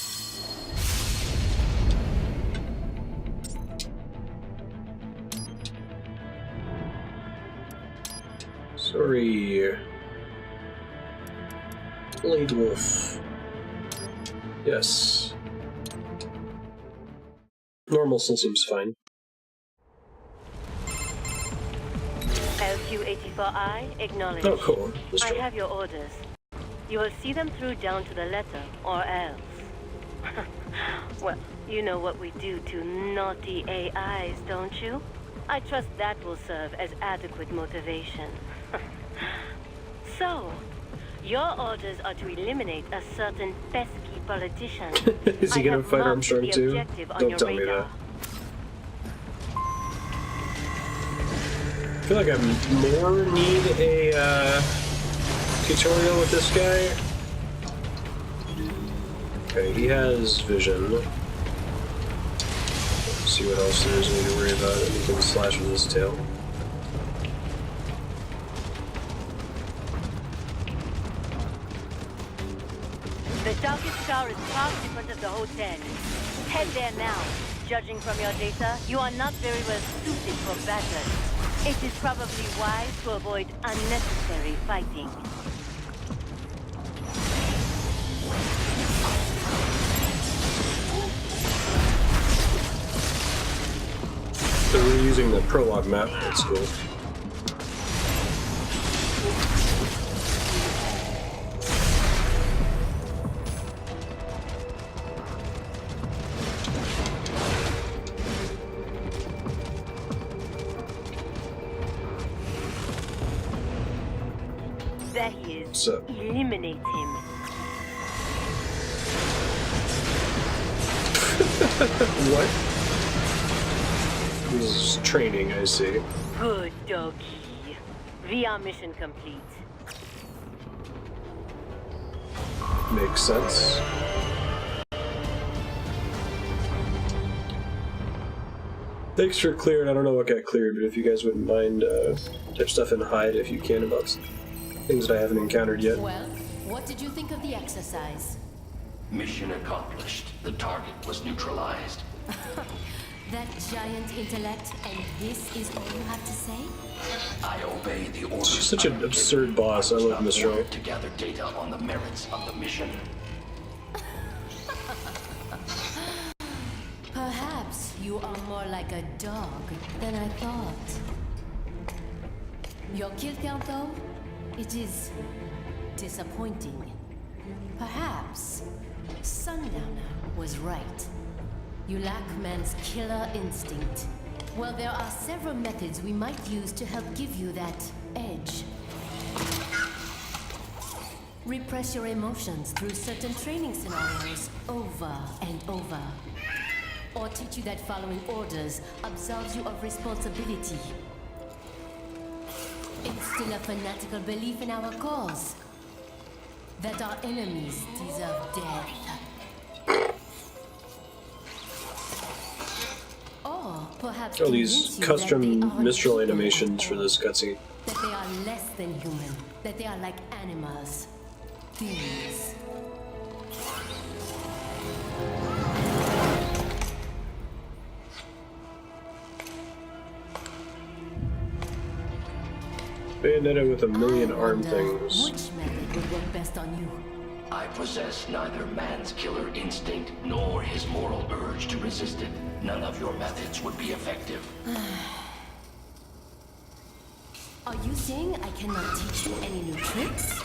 A: Sorry. Blade Wolf. Yes. Normal still seems fine.
H: LQ-84I, acknowledge.
A: Oh, cool.
H: I have your orders. You will see them through down to the letter, or else. Well, you know what we do to naughty AIs, don't you? I trust that will serve as adequate motivation. So, your orders are to eliminate a certain pesky politician.
A: Is he gonna fight Armstrong too? Don't tell me
H: radar.
A: that. I feel like I more need a tutorial with this guy. Okay, he has vision. Let's see what else there is we need to worry about. He can slash with his tail.
H: The darkest star is parked in front of the hotel. Head there now. Judging from your data, you are not very well suited for battle. It is probably wise to avoid unnecessary fighting.
A: So we're using the prologue map. That's cool.
H: There he is.
A: What's up?
H: Eliminate him.
A: What? This is training, I see.
H: Good doggy. VR mission complete.
A: Makes sense. Thanks for clearing. I don't know what got cleared, but if you guys wouldn't mind, type stuff in hide if you can about things that I haven't encountered yet.
I: Well, what did you think of the exercise?
E: Mission accomplished. The target was neutralized.
I: That giant intellect, and this is all you have to say?
E: I obey the orders.
A: She's such an absurd boss. I love Miss Rowe.
E: To gather data on the merits of the mission.
I: Perhaps you are more like a dog than I thought. Your kill count, though, it is disappointing. Perhaps Sundowner was right. You lack man's killer instinct. Well, there are several methods we might use to help give you that edge. Repress your emotions through certain training scenarios over and over. Or teach you that following orders absolves you of responsibility. Instill a fanatical belief in our cause. That our enemies deserve death. Or perhaps
A: All these custom Mistral animations for this cutscene.
I: that they are less than human, that they are like animals. Thieves.
A: Bayonetta with a million
I: I
A: arm
I: wonder
A: things.
I: which method would work best on you.
E: I possess neither man's killer instinct nor his moral urge to resist it. None of your methods would be effective.
I: Are you saying I cannot teach you any new tricks?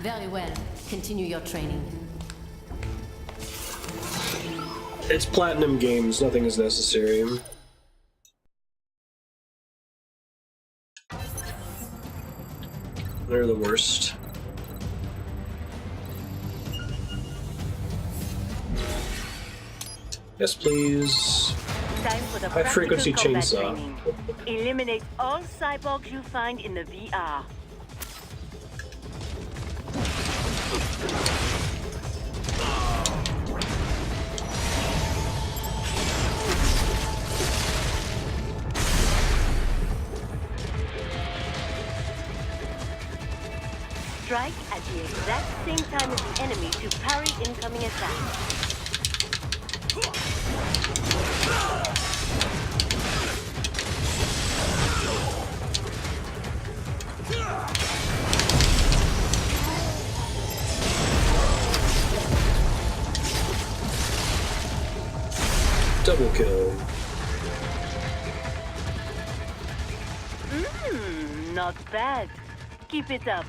I: Very well. Continue your training.
A: It's Platinum Games, nothing is necessary. They're the worst. Yes, please.
H: Time for the
A: High frequency
H: practical combat
A: chainsaw.
H: training. Eliminate all cyborgs you find in the VR. Strike at the exact same time as the enemy to parry incoming attacks.
A: Double kill.
H: Not bad. Keep it up.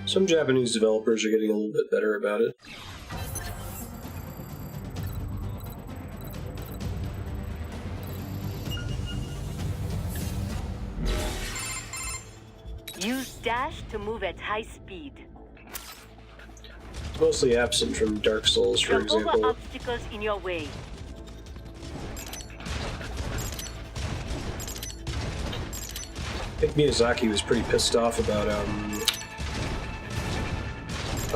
A: Some Japanese developers are getting a little bit better about it.
H: Use dash to move at high speed.
A: It's mostly absent from Dark Souls, for
H: Jump over
A: example.
H: obstacles in your way.
A: I think Miyazaki was pretty pissed off about, oh,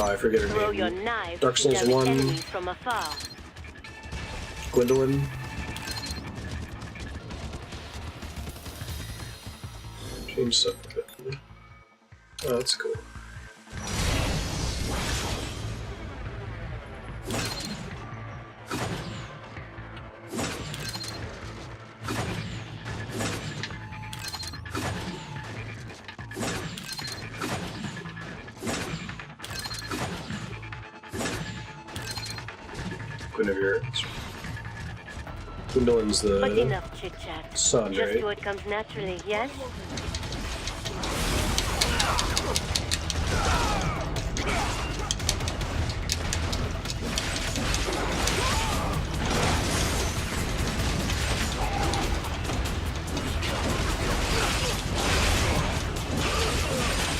A: I forget her
H: Throw your
A: name.
H: knife
A: Dark Souls
H: to damage
A: 1.
H: enemies from afar.
A: Gwendolyn. Change stuff a bit. Oh, that's cool. Guinevere. Gwendolyn's
H: But
A: the
H: enough chit chat.
A: son,
H: Just
A: right?
H: do what comes naturally, yes?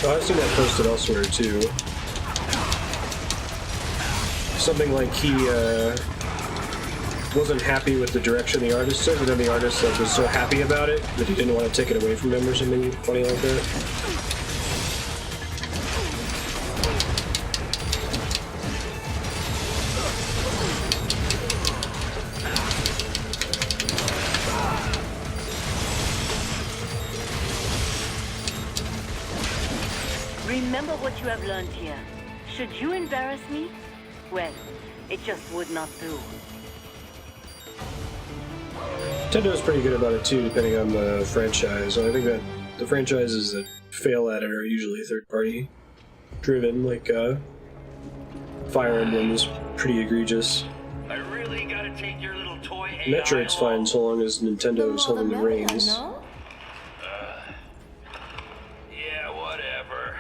A: Oh, I've seen that posted elsewhere too. Something like he wasn't happy with the direction the artist took, but then the artist like was so happy about it that he didn't want to take it away from him or something funny like that.
H: Remember what you have learned here. Should you embarrass me? Well, it just would not do.
A: Nintendo's pretty good about it too, depending on the franchise. I think that the franchises that fail at it are usually third-party driven, like Fire Emblem is pretty egregious.
E: I really gotta take your little toy AI
A: Metroid's fine so long as Nintendo's holding the reins.
I: No?
E: Yeah, whatever.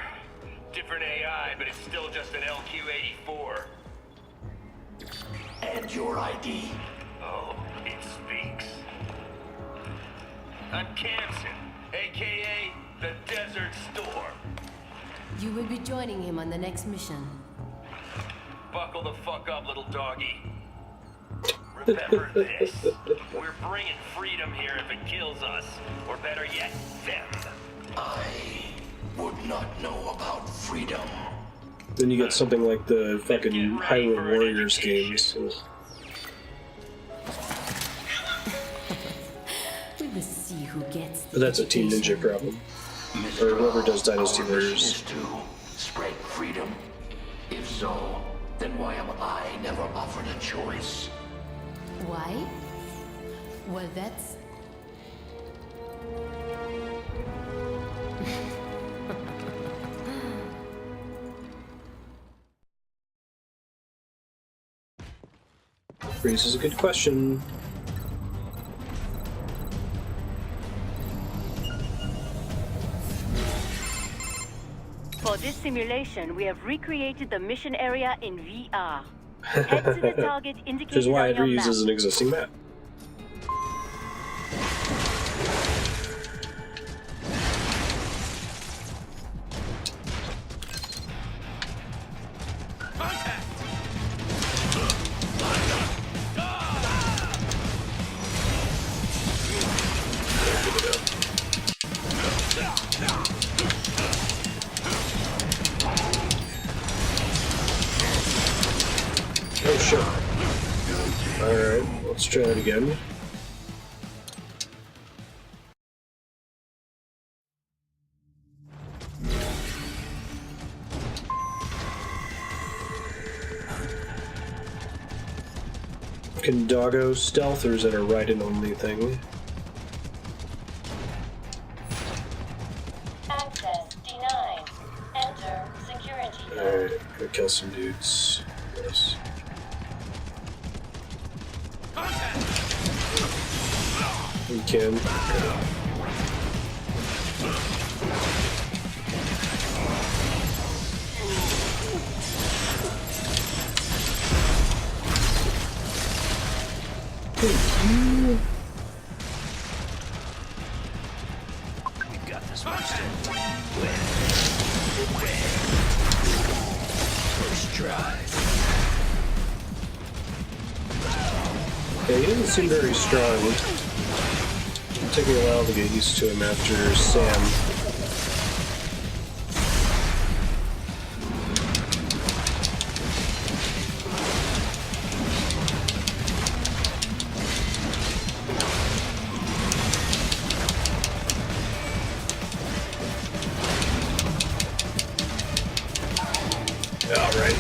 E: Different AI, but it's still just an LQ-84. And your ID? Oh, it speaks. I'm Khamsin, aka the Desert Storm.
I: You will be joining him on the next mission.
E: Buckle the fuck up, little doggy. Remember this. We're bringing freedom here if it kills us. Or better yet, them. I would not know about freedom.
A: Then you get something like the fucking Hyrule Warriors games. Ugh.
I: We will see who gets the
A: But that's a Team
I: education.
A: Ninja problem. Or whoever does Dynasty
E: Our mission
A: Warriors.
E: is to spread freedom. If so, then why am I never offered a choice?
I: Why? Well, that's...
A: Raises a good question.
H: For this simulation, we have recreated the mission area in VR. Head to the target
A: Which is
H: indicated
A: why
H: on
A: it
H: your map.
A: reuses an existing map. Oh shit. Alright, let's try it again. Can doggo stealth, or is it a ride-in only thing?
F: Access denied. Enter security code.
A: Alright, gonna kill some dudes. Yes. We can.
D: We've got this, Marstead. First try.
A: Yeah, he doesn't seem very strong. It'll take me a while to get used to him after Sam. Alright.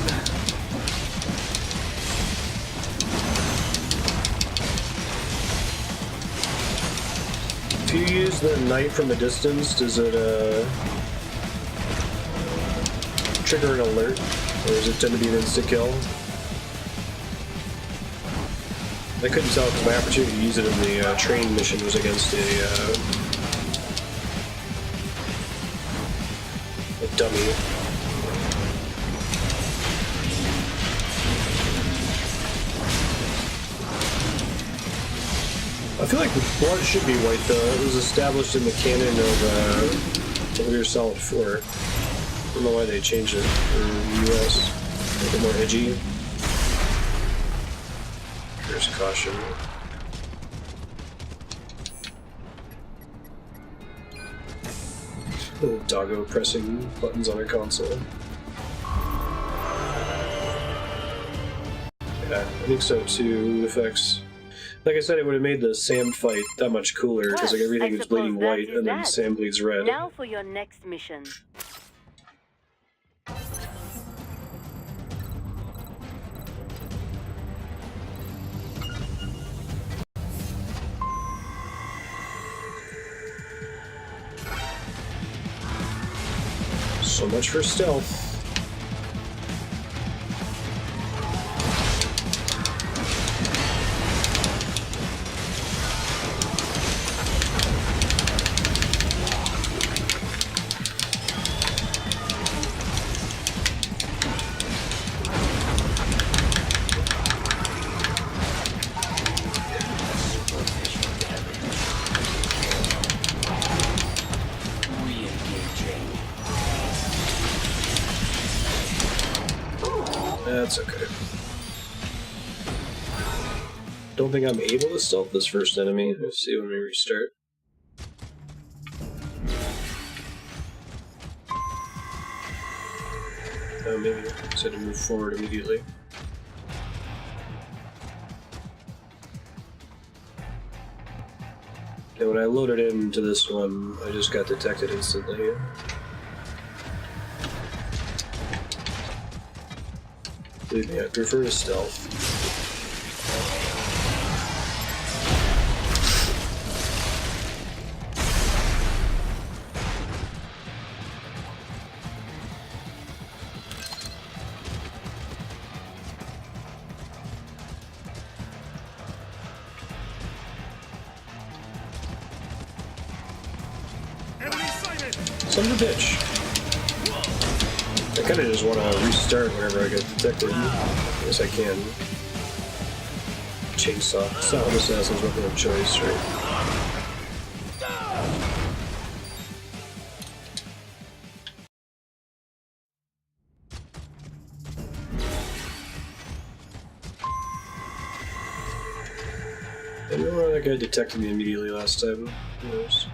A: If you use the knight from a distance, does it trigger an alert? Or is it tend to be an instant kill? I couldn't tell because my opportunity to use it in the train mission was against a dummy. I feel like blood should be white though. It was established in the canon of Metal Gear Solid 4. I don't know why they changed it in the US. Make it more edgy. Here's caution. Little doggo pressing buttons on a console. Yeah, I think so too. Effects. Like I said, it would have made the Sam fight that much cooler because like everything
H: I
A: was bleeding
H: suppose that
A: white
H: is
A: and then
H: that.
A: Sam bleeds red.
H: Now for your next mission.
A: So much for stealth. That's okay. Don't think I'm able to stealth this first enemy. Let's see when we restart. Oh, maybe I just had to move forward immediately. And when I loaded into this one, I just got detected instantly. Believe me, I prefer to stealth. Son of a bitch. I kind of just want to restart whenever I get detected. Yes, I can. Chainsaw. Silent Assassin's weapon of choice, right? I don't know why that guy detected me immediately last time. Who knows?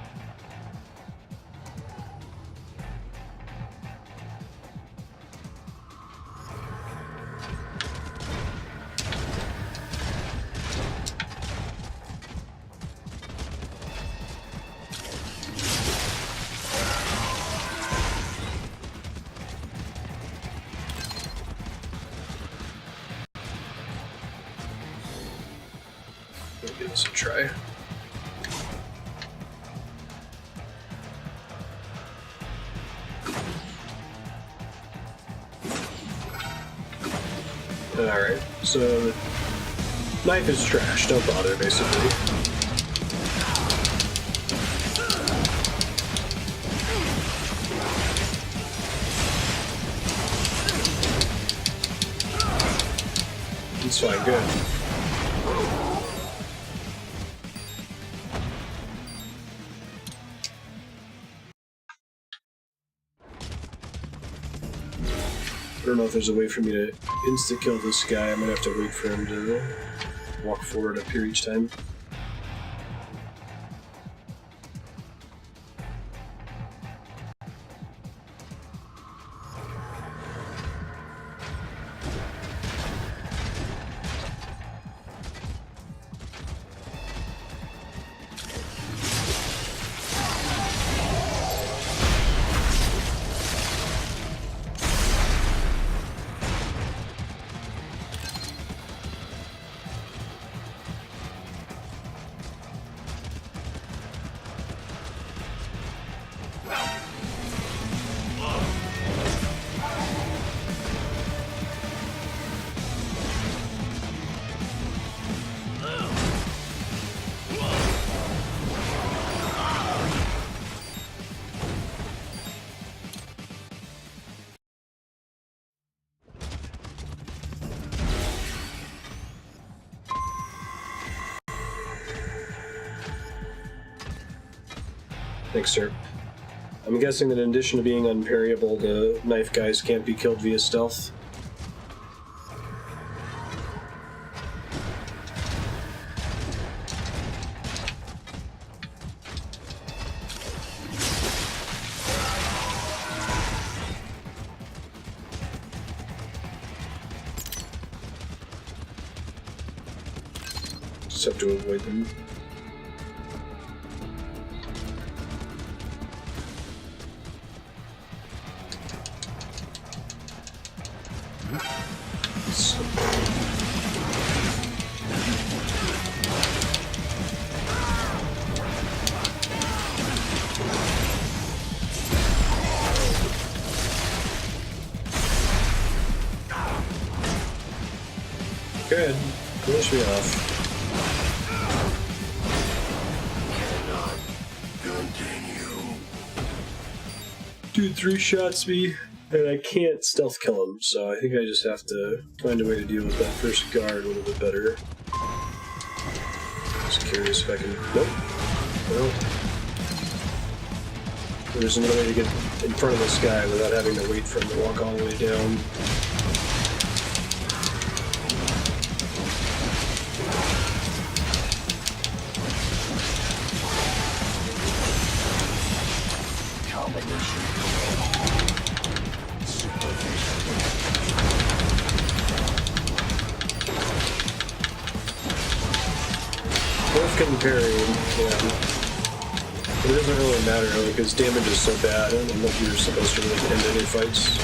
A: Give this a try. Alright, so knife is trash, don't bother basically. It's fine, good. I don't know if there's a way for me to insta-kill this guy. I'm gonna have to wait for him to walk forward up here each time. Thanks, sir. I'm guessing that in addition to being unparryable, the knife guys can't be killed via stealth. Just have to avoid them. Good. Finish me off. Dude, 3 shots me, and I can't stealth kill him, so I think I just have to find a way to deal with that first guard a little bit better. Just curious if I can... Nope. No. There's another way to get in front of this guy without having to wait for him to walk all the way down. Both can parry, yeah. But it doesn't really matter because damage is so bad. I don't know if you're supposed to really end any fights.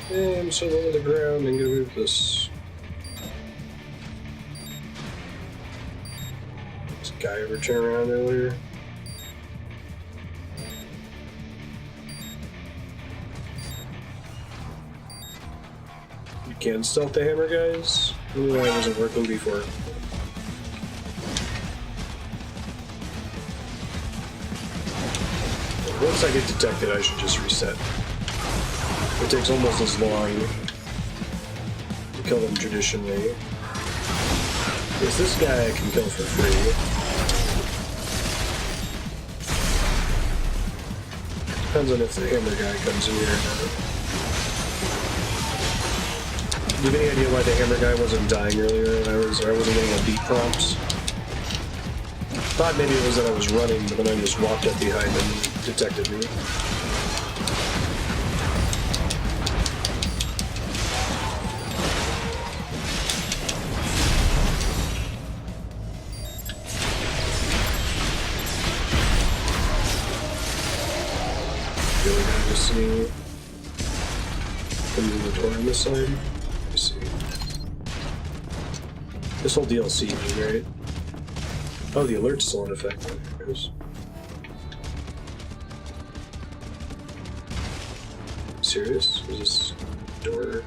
A: Hey, I'm so low to the ground. I'm gonna move this. This guy ever turn around earlier? You can stealth the hammer, guys? I don't know why it wasn't working before. Once I get detected, I should just reset. It takes almost as long to kill them traditionally. Because this guy I can kill for free. Depends on if the hammer guy comes in here or not. Do you have any idea why the hammer guy wasn't dying earlier and I wasn't getting a beat prompt? Thought maybe it was that I was running, but then I just walked up behind him and detected me. Really gonna just see inventory on this side. Let me see. This whole DLC, right? Oh, the alert's still in effect. There it goes. Serious? Is this door?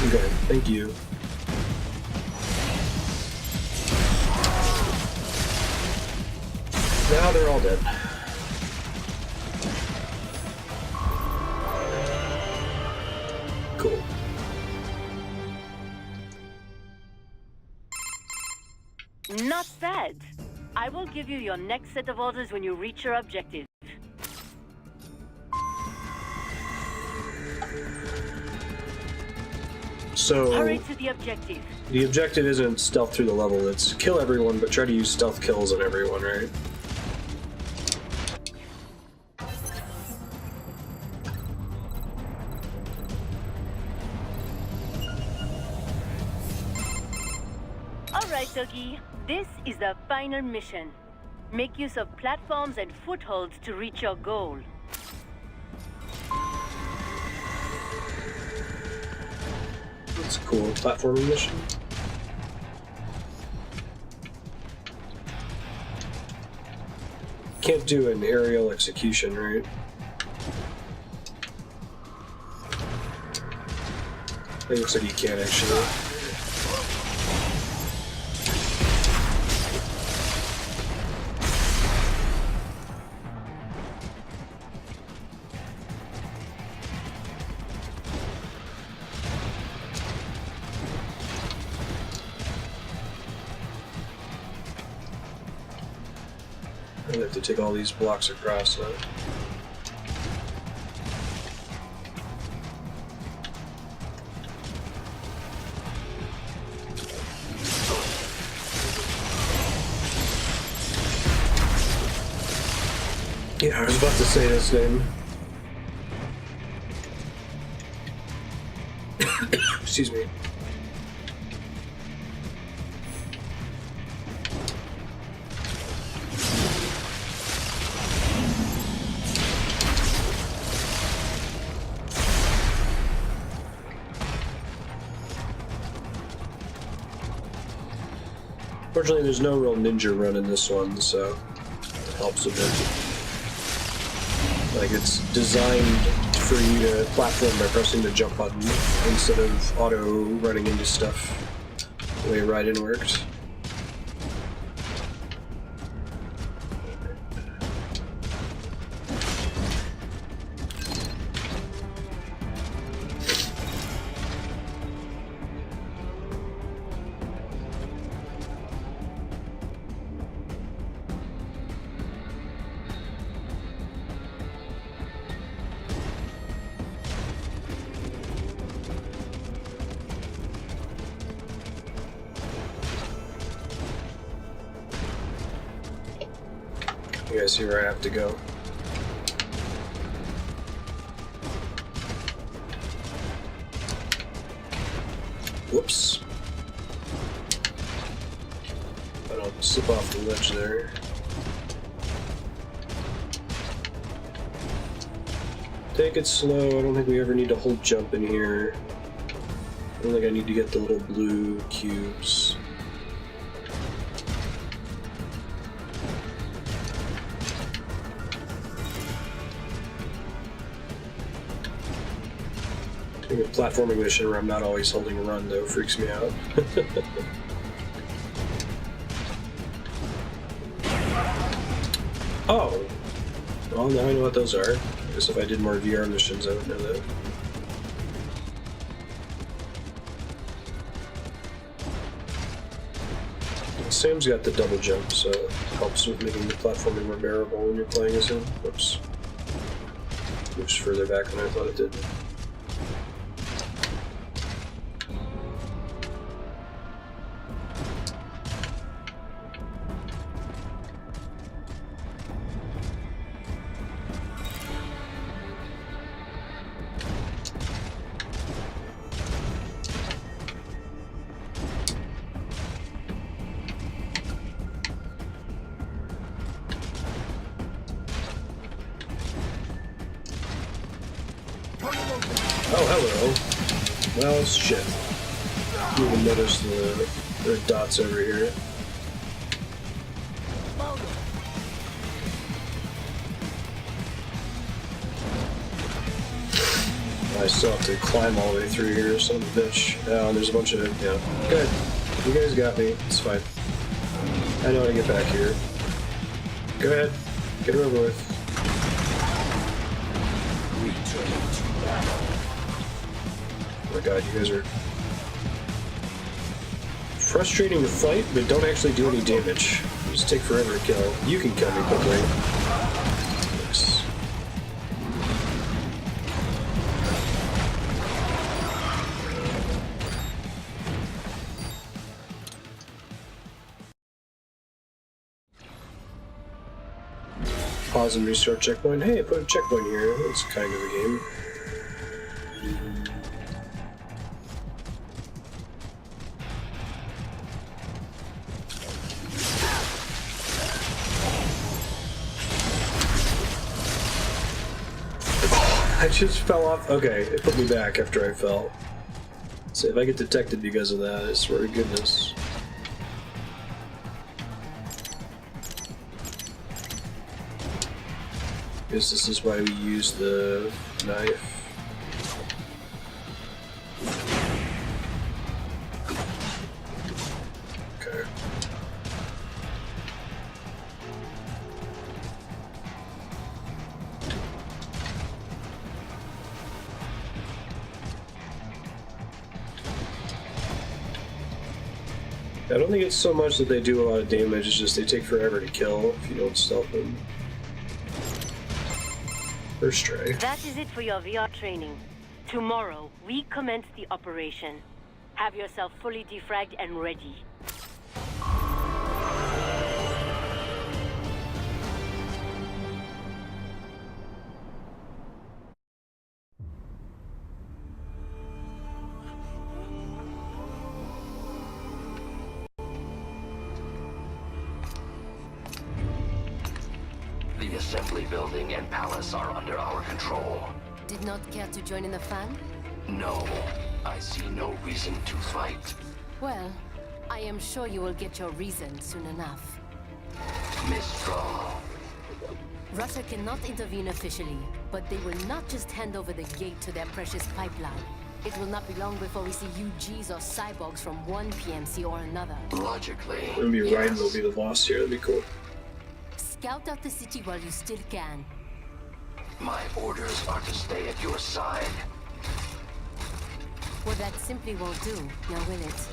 A: Okay, thank you. Now they're all dead. Cool.
H: Not bad. I will give you your next set of orders when you reach your objective.
A: So
H: Hurry to the objective.
A: the objective isn't stealth through the level, it's kill everyone, but try to use stealth kills on everyone, right?
H: Alright, Doggy. This is the final mission. Make use of platforms and footholds to reach your goal.
A: It's a cool platforming mission. Can't do an aerial execution, right? It looks like you can actually. I have to take all these blocks across now. Yeah, I was about to say this name. Excuse me. Fortunately, there's no real ninja run in this one, so it helps a bit. Like, it's designed for you to platform by pressing the jump button instead of auto running into stuff the way Raiden worked. You guys see where I have to go. Whoops. I don't slip off the ledge there. Take it slow. I don't think we ever need to hold jump in here. I don't think I need to get the little blue cubes. I think a platforming mission where I'm not always holding run though freaks me out. Oh! Well, now I know what those are. I guess if I did more VR missions, I would know that. Sam's got the double jump, so it helps with making the platforming more bearable when you're playing as him. Whoops. Moves further back than I thought it did. Oh, hello. Well, shit. Didn't even notice the red dots over here. I still have to climb all the way through here, son of a bitch. Oh, and there's a bunch of, yeah. Good. You guys got me. It's fine. I know how to get back here. Go ahead. Get it over with. Oh my god, you guys are frustrating to fight, but don't actually do any damage. You just take forever to kill. You can kill me quickly. Nice. Pause and restart checkpoint. Hey, I put a checkpoint here. That's kind of a game. I just fell off. Okay, it put me back after I fell. So if I get detected because of that, I swear to goodness. Guess this is why we use the knife. Okay. I don't think it's so much that they do a lot of damage, it's just they take forever to kill if you don't stealth them. First try.
H: That is it for your VR training. Tomorrow, we commence the operation. Have yourself fully defragged and ready.
E: The assembly building and palace are under our control.
I: Did not care to join in the fun?
E: No, I see no reason to fight.
I: Well, I am sure you will get your reason soon enough.
E: Mistral.
I: Russia cannot intervene officially, but they will not just hand over the gate to their precious pipeline. It will not be long before we see UGs or cyborgs from one PMC or another.
E: Logically,
A: Maybe
E: yes.
A: Ryan will be the boss here, that'd be cool.
I: Scout out the city while you still can.
E: My orders are to stay at your side.
I: Well, that simply won't do, now will it?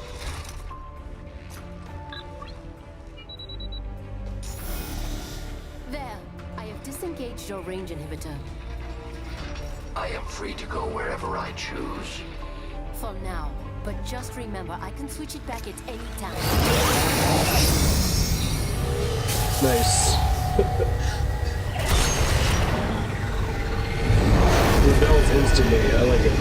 I: There, I have disengaged your range inhibitor.
E: I am free to go wherever I choose.
I: For now, but just remember, I can switch it back at any time.
A: Nice. Rebel's instantly. I like it.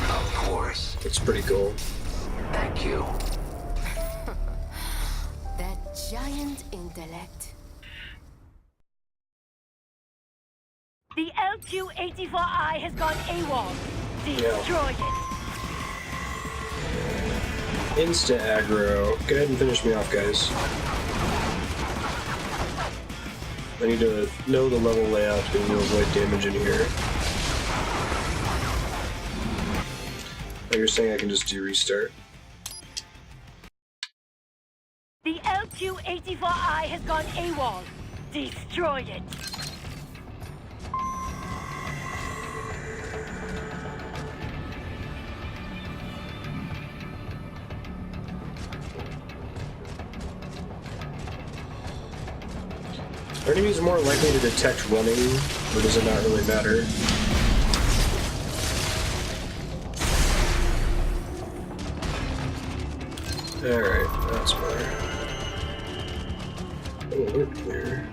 E: Of course.
A: It's pretty cool.
E: Thank you.
I: That giant intellect.
H: The LQ-84I has gone AWOL. Destroy it.
A: Insta aggro. Go ahead and finish me off, guys. I need to know the level layout to be able to avoid damage in here. Oh, you're saying I can just do restart?
H: The LQ-84I has gone AWOL. Destroy it.
A: Are enemies more likely to detect running, or does it not really matter? Alright, that's better. Oh, we're clear.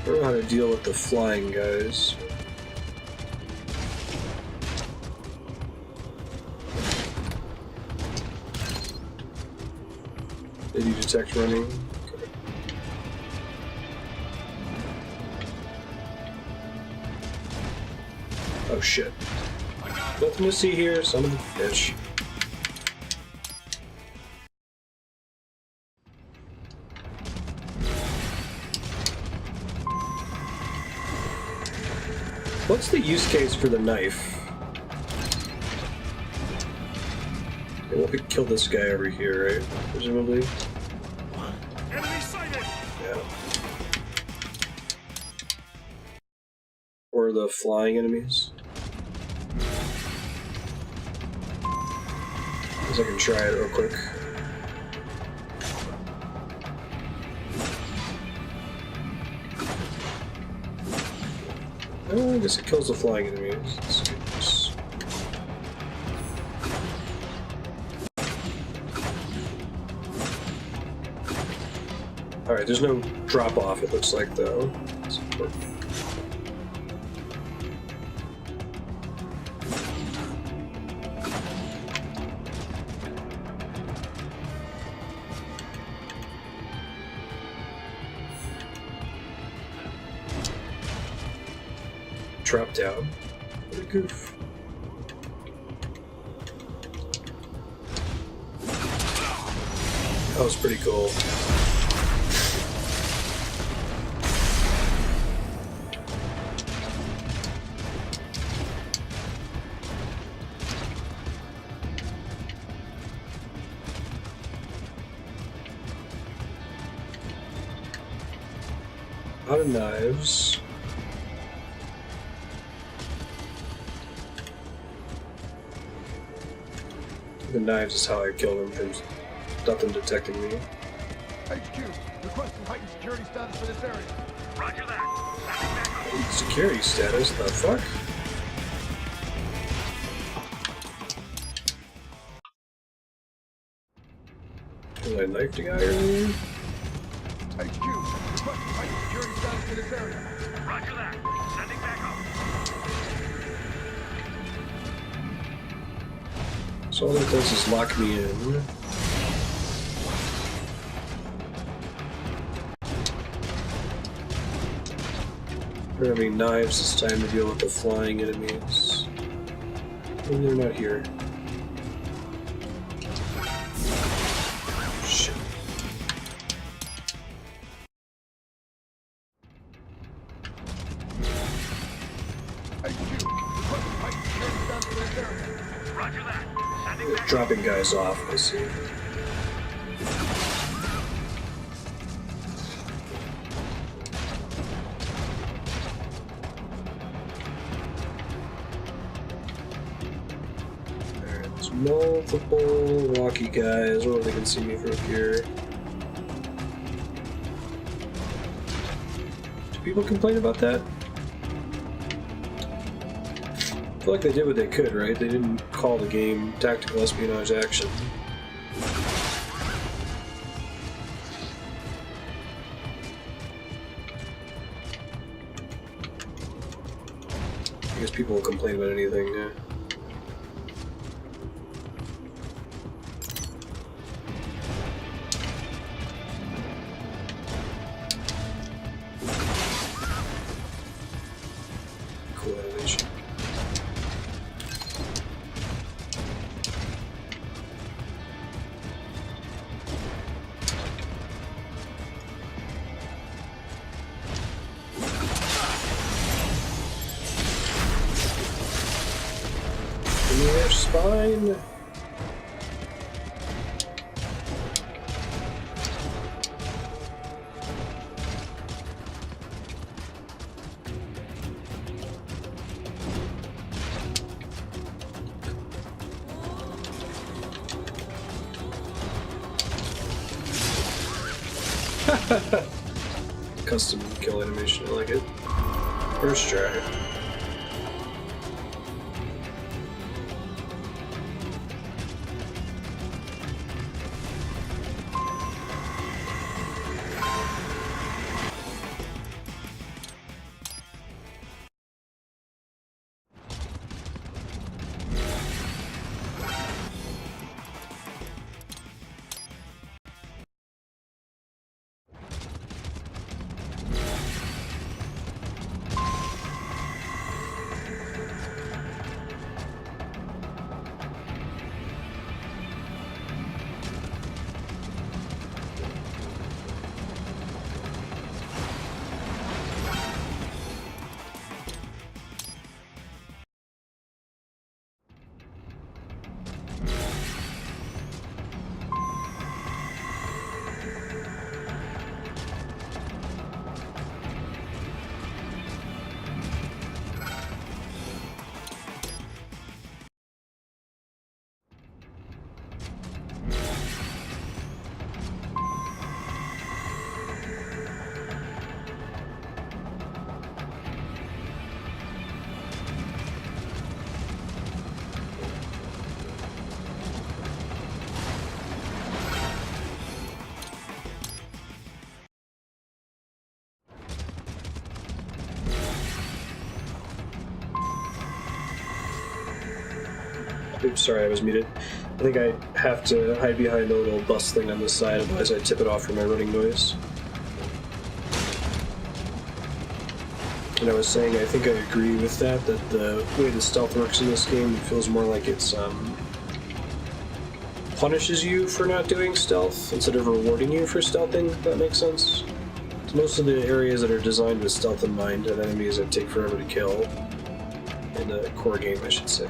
A: I don't know how to deal with the flying guys. Did you detect running? Okay. Oh shit. Nothing to see here, son of a bitch. What's the use case for the knife? We'll kill this guy over here, right? Presumably.
C: Enemy sighted!
A: Yeah. Or the flying enemies. Guess I can try it real quick. Oh, I guess it kills the flying enemies. Let's do this. Alright, there's no drop off, it looks like, though. That's important. Drop down. What a goof. That was pretty cool. A lot of knives. The knives is how I kill them from nothing detecting me.
J: HQ, requesting heightened security status for this area.
C: Roger that.
A: Security status? The fuck? Did I knife the guy earlier?
J: HQ, requesting heightened security status for this area.
C: Roger that. Sending back up.
A: So all that does is lock me in. We're having knives this time to deal with the flying enemies. And they're not here. Shit.
J: HQ, requesting heightened security status for this area.
C: Roger that. Sending
A: They're
C: back
A: dropping guys off, I see. There's multiple rocky guys. I don't know if they can see me from here. Do people complain about that? feel like they did what they could, right? They didn't call the game tactical espionage action. I guess people will complain about anything, yeah. Cool animation. In your spine. Custom kill animation, I like it. First try. Oops, sorry, I was muted. I think I have to hide behind a little bus thing on the side, otherwise I tip it off for my running noise. And I was saying, I think I agree with that the way the stealth works in this game, it feels more like it's, punishes you for not doing stealth, instead of rewarding you for stealthing, if that makes sense. So most of the areas that are designed with stealth in mind have enemies that take forever to kill. In the core game, I should say.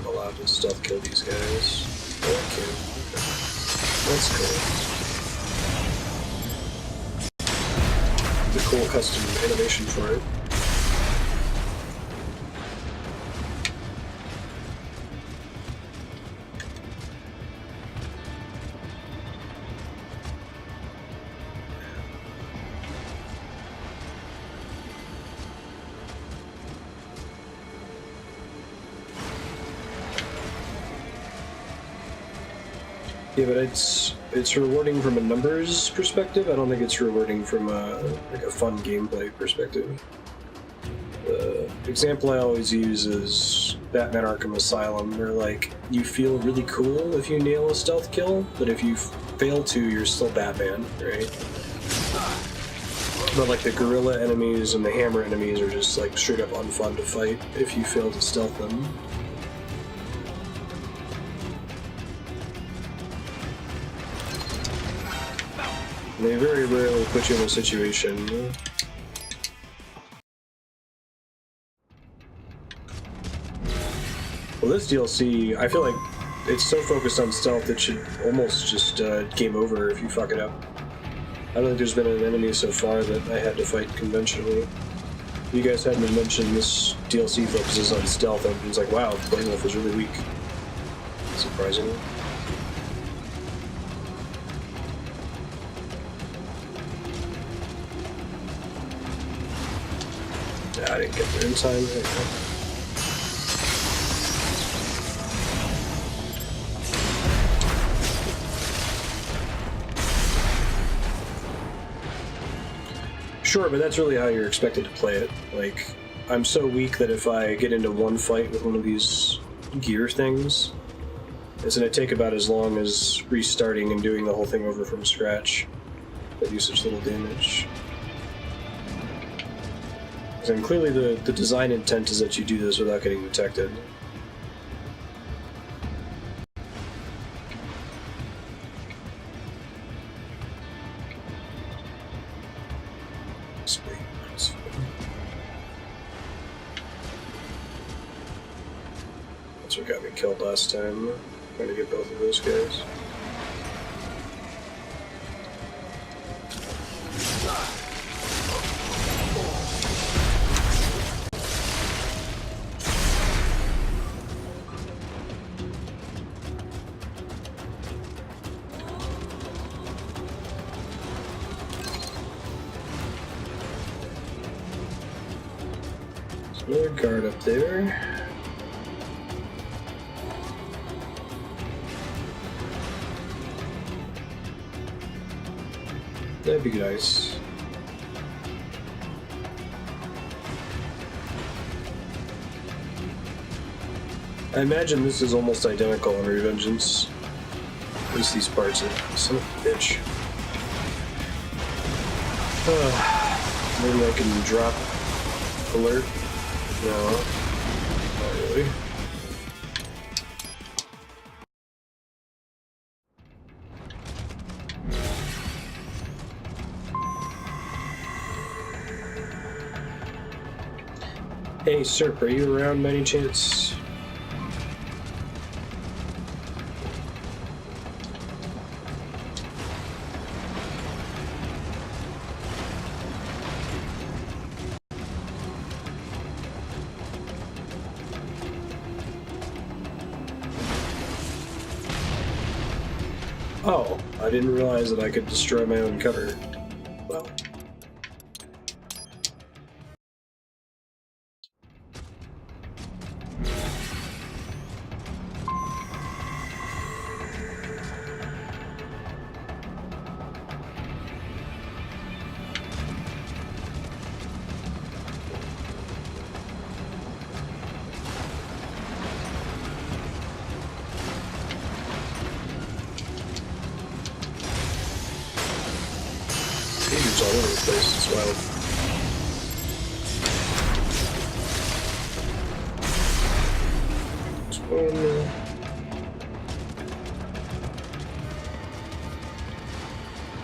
A: Allowed to stealth kill these guys. Okay. That's cool. The cool custom animation for it. Yeah, but it's rewarding from a numbers perspective. I don't think it's rewarding from a fun gameplay perspective. The example I always use is Batman Arkham Asylum, where like you feel really cool if you nail a stealth kill, but if you fail to, you're still Batman, right? But like the gorilla enemies and the hammer enemies are just like straight up unfun to fight if you fail to stealth them. They very rarely put you in a situation. Well, this DLC, I feel like it's so focused on stealth it should almost just game over if you fuck it up. I don't think there's been an enemy so far that I had to fight conventionally. you guys hadn't mentioned this DLC focuses on stealth, I was like, wow, Flame Wolf is really weak. Surprisingly. I didn't get there in time. There you go. Sure, but that's really how you're expected to play it. Like, I'm so weak that if I get into one fight with one of these gear things, it's going to take about as long as restarting and doing the whole thing over from scratch. They do such little damage. And clearly the design intent is that you do this without getting detected. Sweet. That's what got me killed last time. Trying to get both of those guys. Another guard up there. That'd be nice. I imagine this is almost identical in Revengeance. At least these parts are son of a bitch. Maybe I can drop alert. No, not really. Hey, Serp, are you around by any chance? Oh, I didn't realize that I could destroy my own cover. Well. All over the place, it's wild. There's one there.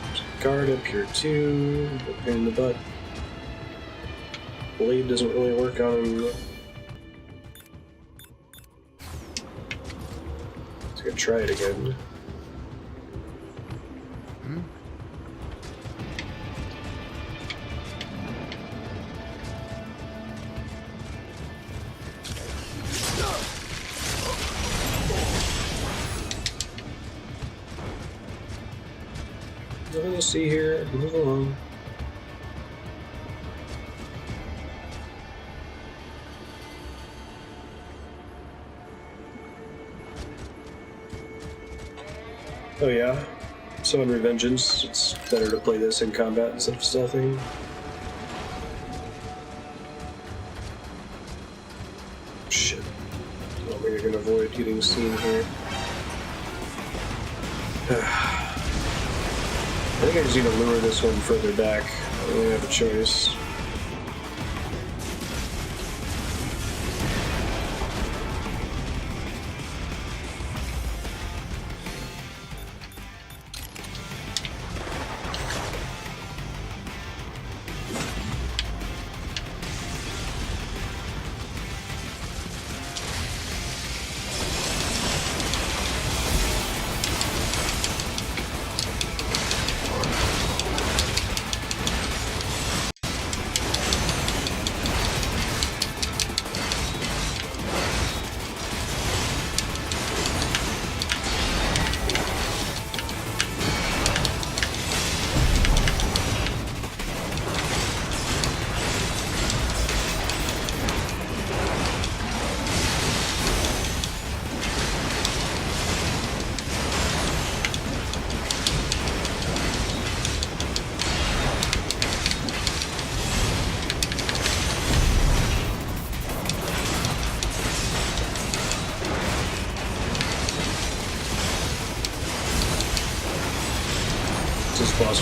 A: There's a guard up here too, a pain in the butt. Blade doesn't really work on him. Let's go try it again. Nothing to see here. Move along. Oh yeah. So in Revengeance, it's better to play this in combat instead of stealthing. Shit. I don't think I can avoid getting seen here. I think I just need to lure this one further back. I don't really have a choice.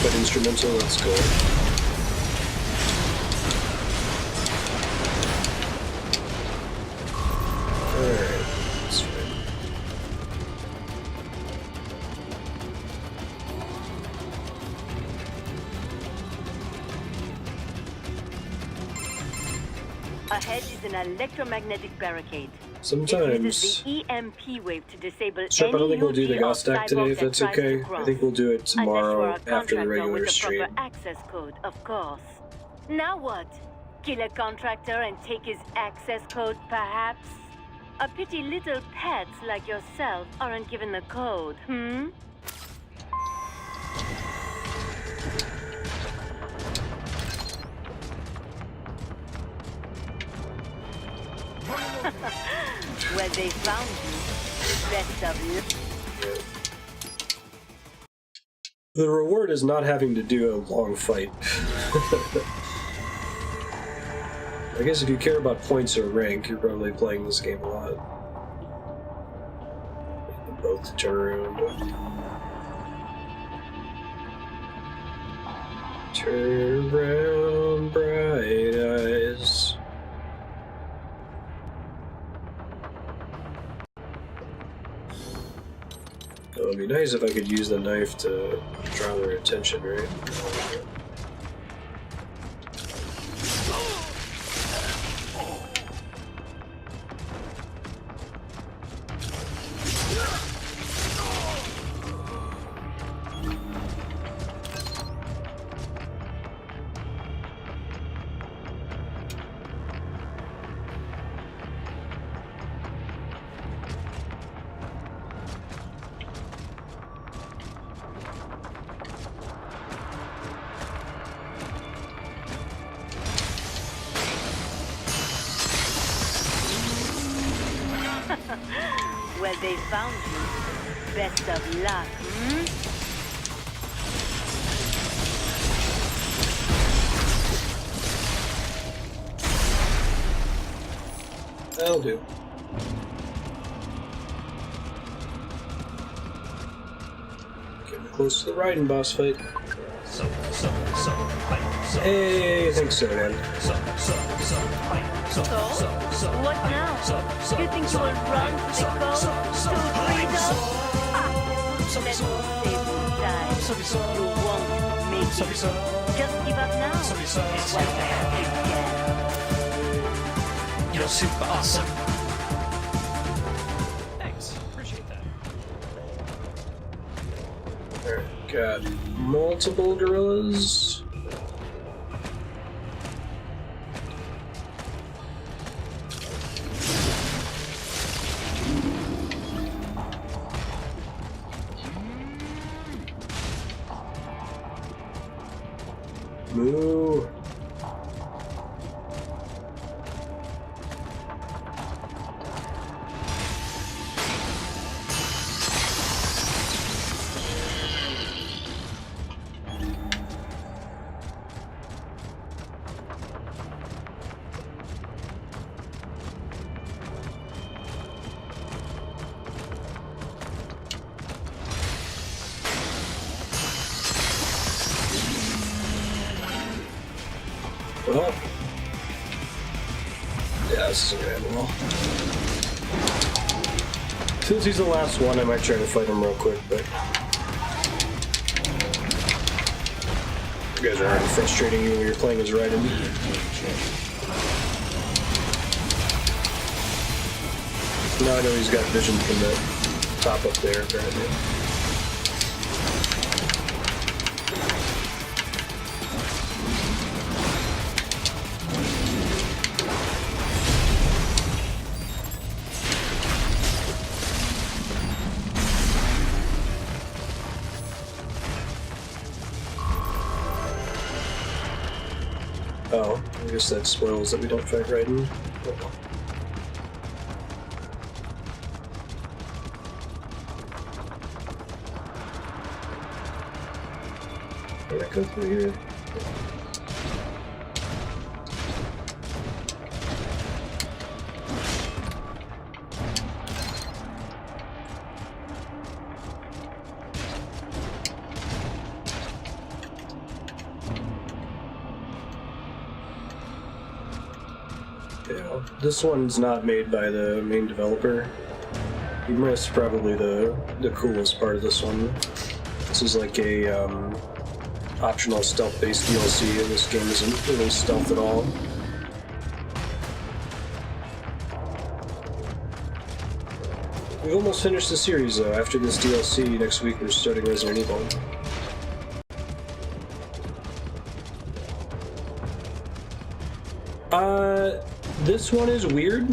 A: but instrumental, that's cool. Alright, that's fine.
H: Ahead is an electromagnetic barricade. It
A: Sometimes.
H: uses the EMP wave to disable
A: Sure, but I don't think we'll do the
H: any
A: Ghost stack today, if that's okay. I think we'll do it tomorrow after the regular stream.
H: Proper access code, of course. Now what? Kill a contractor and take his access code, perhaps? A pity little pets like yourself aren't given the code, hmm? Well, they found you. Best of luck.
A: The reward is not having to do a long fight. I guess if you care about points or rank, you're probably playing this game a lot. Both to turn around. Turn around, bright eyes. It would be nice if I could use the knife to draw their attention, right?
H: Well, they found you. Best of luck, hmm?
A: That'll do. Getting close to the Raiden boss fight. Hey, thanks so man.
H: So? What now? You think you will run to the code to freedom? Let's save some time. You won't make it. Just give up now. What the heck you get?
K: You're super awesome. Thanks. Appreciate that.
A: Alright, got multiple gorillas. Moo. Well, yeah, this isn't gonna end well. Since he's the last one, I might try to fight him real quick, but you guys are already frustrating you when you're playing as Raiden. Now I know he's got vision from the top up there, apparently. Oh, I guess that spoils that we don't fight Raiden. Did I go through here? Yeah, this one's not made by the main developer. You missed probably the coolest part of this one. This is like a optional stealth-based DLC, and this game isn't really stealth at all. We've almost finished the series though. After this DLC, next week we're starting Resident Evil. This one is weird,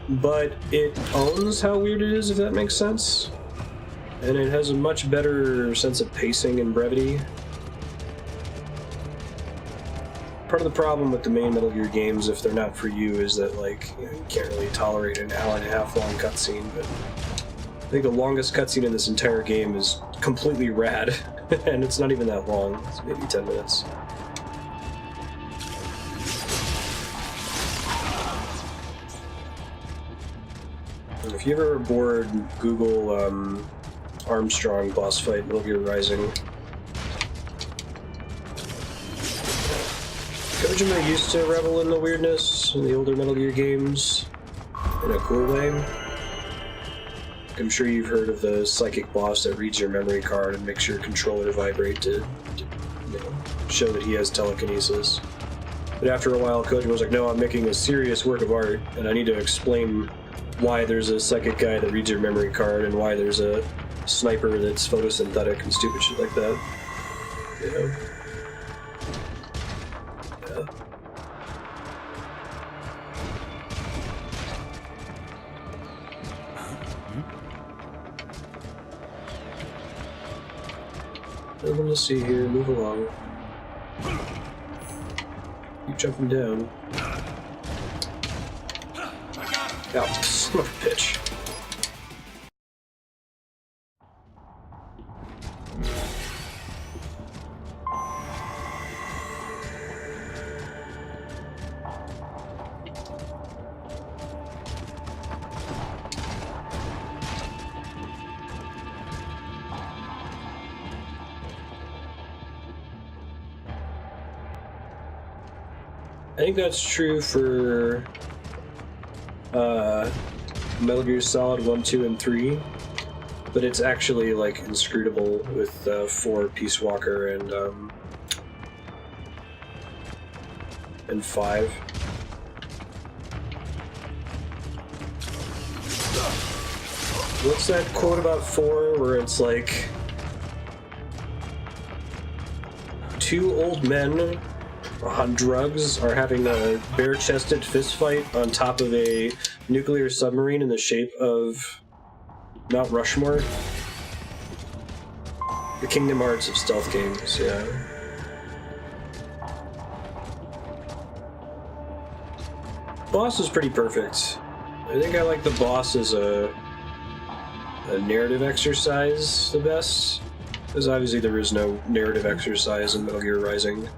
A: but it owns how weird it is, if that makes sense. And it has a much better sense of pacing and brevity. Part of the problem with the main Metal Gear games, if they're not for you, is that, like, you can't really tolerate an hour-and-a-half long cutscene, but I think the longest cutscene in this entire game is completely rad, and it's not even that long. It's maybe 10 minutes. If you ever bored, Google Armstrong boss fight Metal Gear Rising. Kojima used to revel in the weirdness in the older Metal Gear games in a cool way. I'm sure you've heard of the psychic boss that reads your memory card and makes your controller vibrate to show that he has telekinesis. But after a while, Kojima was like, no, I'm making a serious work of art, and I need to explain why there's a psychic guy that reads your memory card and why there's a sniper that's photosynthetic and stupid shit like that. Yeah. Nothing to see here, move along. Keep jumping down. Ow, son of a bitch. I think that's true for Metal Gear Solid 1, 2, and 3, but it's actually like inscrutable with 4, Peace Walker, and 5. What's that quote about 4 where it's like 2 old men on drugs are having a bare-chested fistfight on top of a nuclear submarine in the shape of Mount Rushmore? The Kingdom Hearts of stealth games, yeah. Boss is pretty perfect. I think I like the boss as a narrative exercise the best, because obviously there is no narrative exercise in Metal Gear Rising.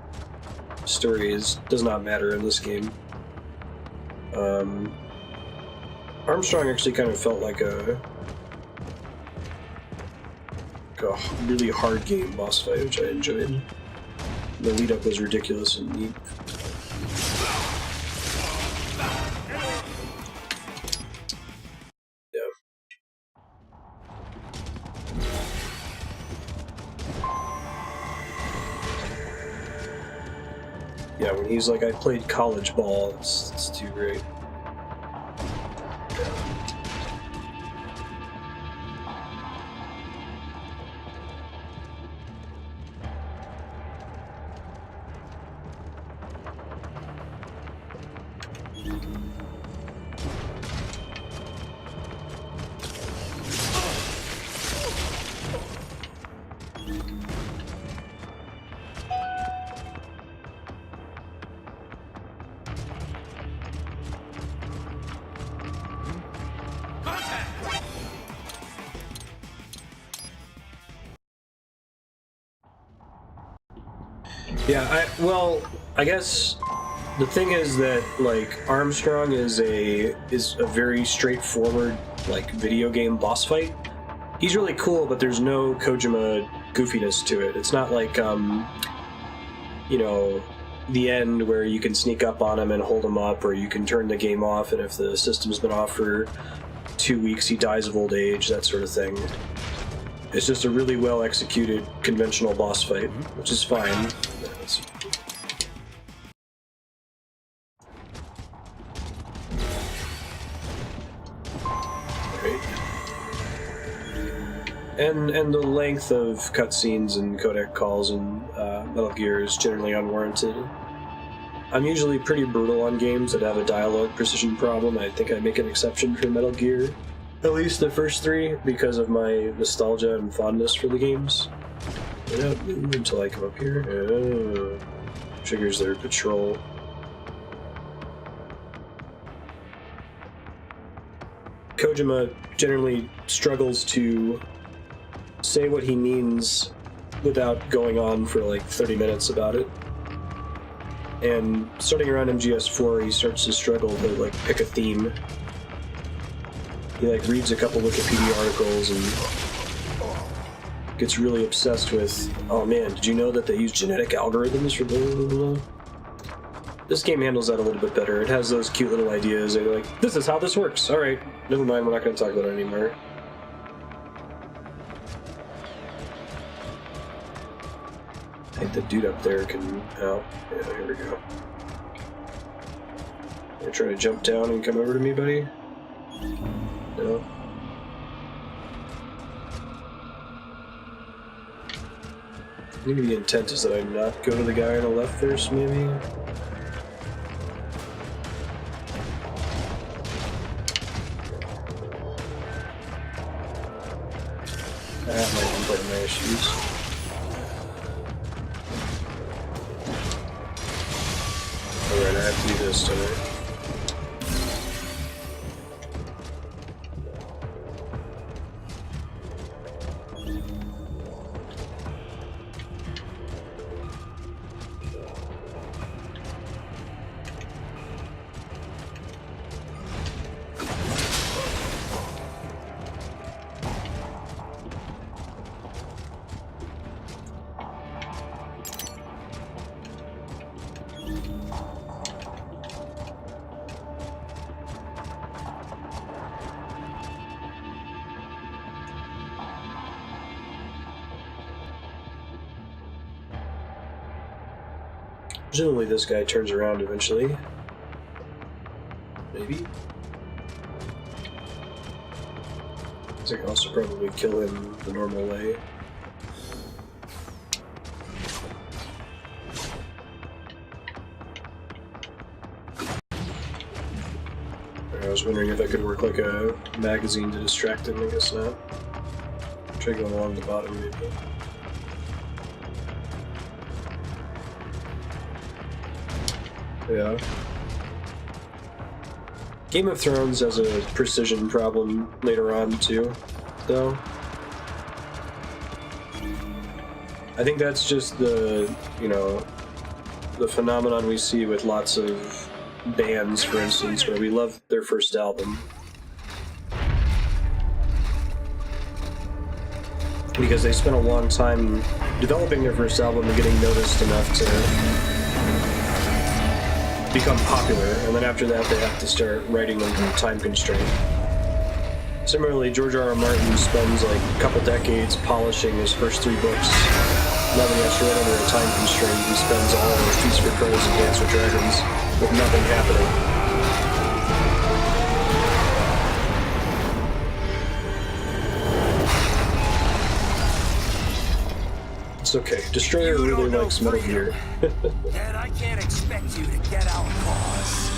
A: Story does not matter in this game. Armstrong actually kind of felt like a really hard game boss fight, which I enjoyed. The lead up was ridiculous and neat. Yeah, when he's like, I played college ball, it's too great. Yeah, I guess the thing is that, like, Armstrong is a very straightforward, like, video game boss fight. He's really cool, but there's no Kojima goofiness to it. It's not like, you know, the end where you can sneak up on him and hold him up, or you can turn the game off, and if the system's been off for 2 weeks, he dies of old age, that sort of thing. It's just a really well executed conventional boss fight, which is fine. And the length of cutscenes and codec calls in Metal Gear is generally unwarranted. I'm usually pretty brutal on games that have a dialogue precision problem. I think I make an exception for Metal Gear, at least the first 3, because of my nostalgia and fondness for the games. Until I come up here. Oh, triggers their patrol. Kojima generally struggles to say what he means without going on for like 30 minutes about it. And starting around MGS4, he starts to struggle to like pick a theme. He like reads a couple Wikipedia articles and gets really obsessed with, oh man, did you know that they use genetic algorithms for blah, blah, blah? This game handles that a little bit better. It has those cute little ideas. They're like, this is how this works. Alright, never mind, we're not going to talk about it anymore. I think the dude up there can... Oh, yeah, here we go. You're trying to jump down and come over to me, buddy? No? Maybe the intent is that I not go to the guy on the left first, maybe? That might be part of my issues. Alright, I have to do this, don't I? Presumably this guy turns around eventually. Maybe? I can also probably kill him the normal way. I was wondering if I could work like a magazine to distract him, I guess not. Try going along the bottom maybe. Yeah. Game of Thrones has a precision problem later on, too, though. I think that's just the, you know, the phenomenon we see with lots of bands, for instance, where we love their first album. Because they spent a long time developing their first album and getting noticed enough to become popular, and then after that they have to start writing under time constraint. Similarly, George R.R. Martin spends like a couple decades polishing his first 3 books. Now that he has to write under a time constraint, he spends all of his Feast for Crows and Dance with Dragons with nothing happening. It's okay. Destroyer really likes Metal Gear.
D: And I can't expect you to get our cause.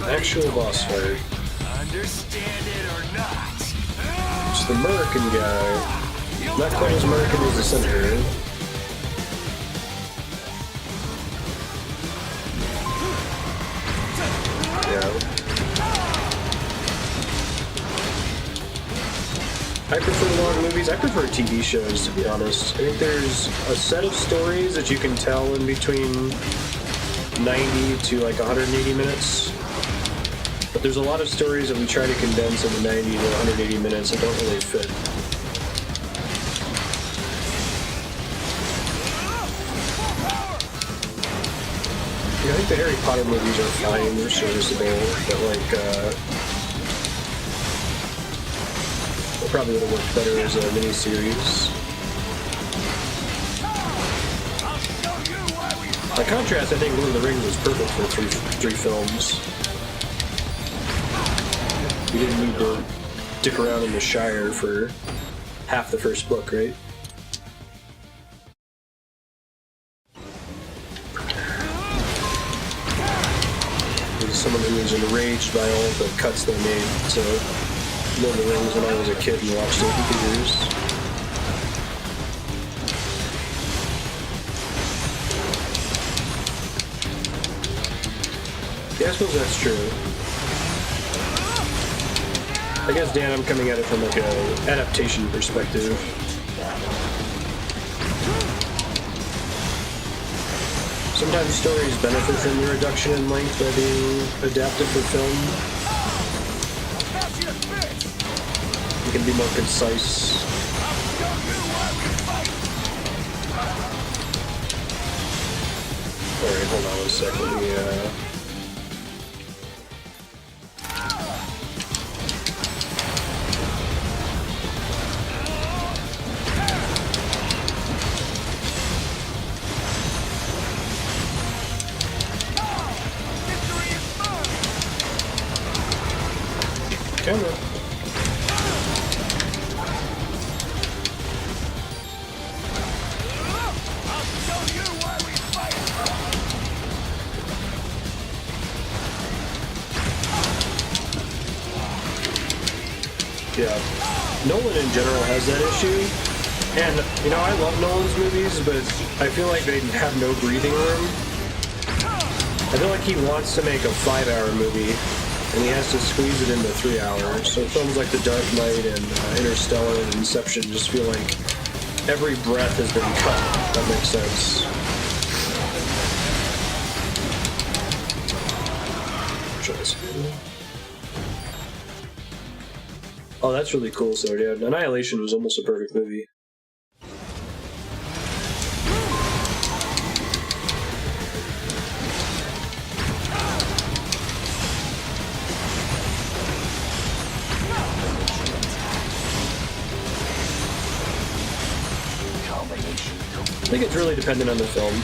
A: Actual boss fight.
D: Understand it or not?
A: It's the American guy. Not quite as American as the Senator. I prefer long movies. I prefer TV shows, to be honest. I think there's a set of stories that you can tell in between 90 to like 180 minutes. But there's a lot of stories that we try to condense into 90 to 180 minutes that don't really fit. Yeah, I think the Harry Potter movies are fine, they're serviceable, but like, they probably would have worked better as a miniseries. By contrast, I think Lord of the Rings was perfect for three films. You didn't need to dick around in the Shire for half the first book, right? As someone who was enraged by all the cuts they made to Lord of the Rings when I was a kid and watched it in theaters. Yeah, I suppose that's true. I guess, Dan, I'm coming at it from like a adaptation perspective. Sometimes stories benefit from the reduction in length by being adapted for film. It can be more concise. Alright, hold on one second. Let me, camera. Yeah, Nolan in general has that issue, and you know, I love Nolan's movies, but I feel like they have no breathing room. I feel like he wants to make a 5-hour movie, and he has to squeeze it into 3 hours. So films like The Dark Knight and Interstellar and Inception just feel like every breath has been cut. That makes sense. Oh, that's really cool, so yeah, Annihilation was almost a perfect movie. I think it's really dependent on the film.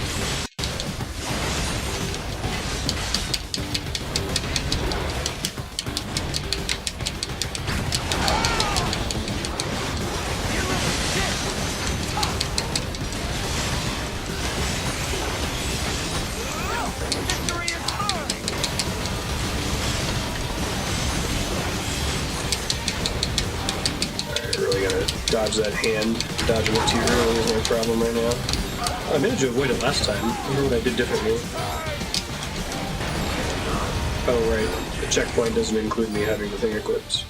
A: Dodge that hand. Dodging it too early is my problem right now. I managed to avoid it last time. I wonder what I did differently. Oh, right. The checkpoint doesn't include me having the thing equipped.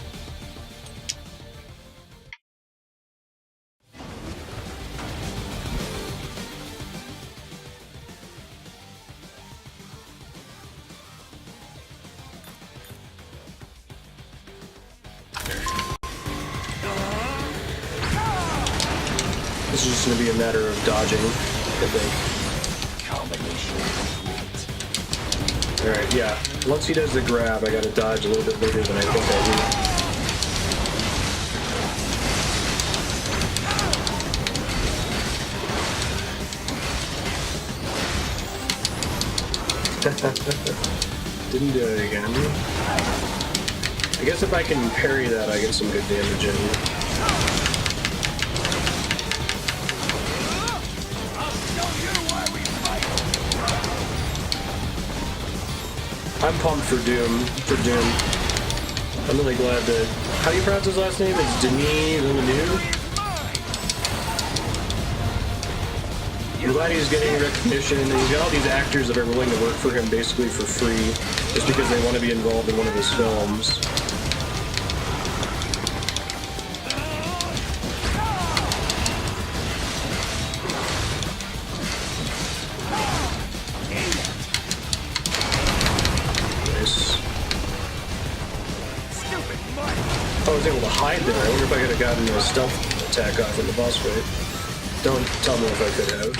A: This is just going to be a matter of dodging, I think. Alright, yeah. Once he does the grab, I gotta dodge a little bit later than I think I do. Didn't do it again. I guess if I can parry that, I get some good damage in. I'm pumped for Doom. I'm really glad that... How do you pronounce his last name? It's Denis Villeneuve? I'm glad he's getting recognition, and he's got all these actors that are willing to work for him basically for free, just because they want to be involved in one of his films. I was able to hide there. I wonder if I could have gotten a stealth attack off in the boss fight. Don't tell me if I could have.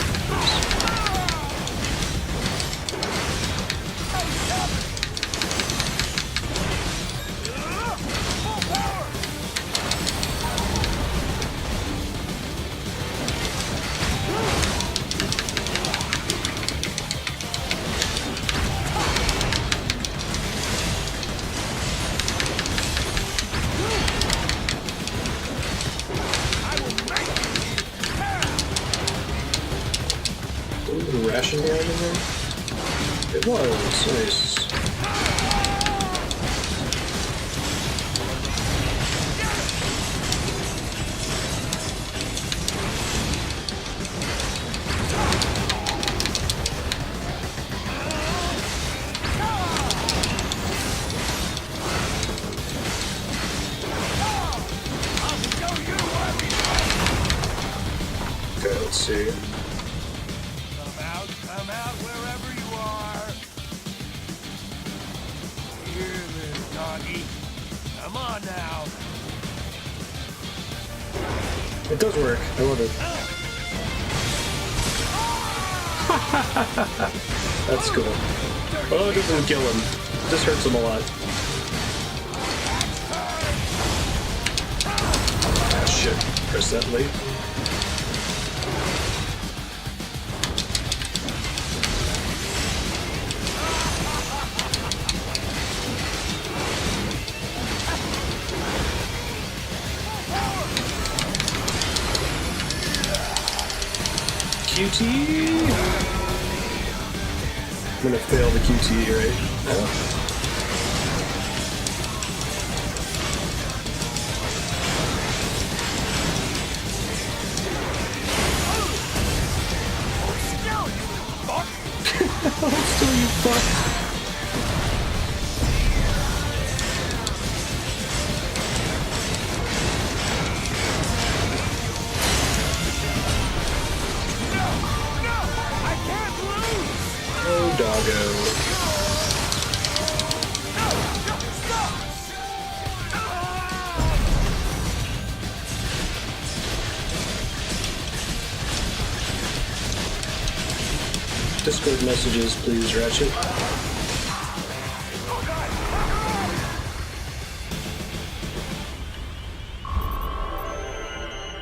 A: Ration down in there? It was. Nice. Okay, let's see.
G: Come out wherever you are. Here, little doggy. Come on now.
A: It does work. I love it. That's cool. Oh, it doesn't kill him. It just hurts him a lot. Ah, shit. Press that late. QT! I'm gonna fail the QT, right? Yeah. Still, you fuck! Doggo. Discord messages, please, Ratchet.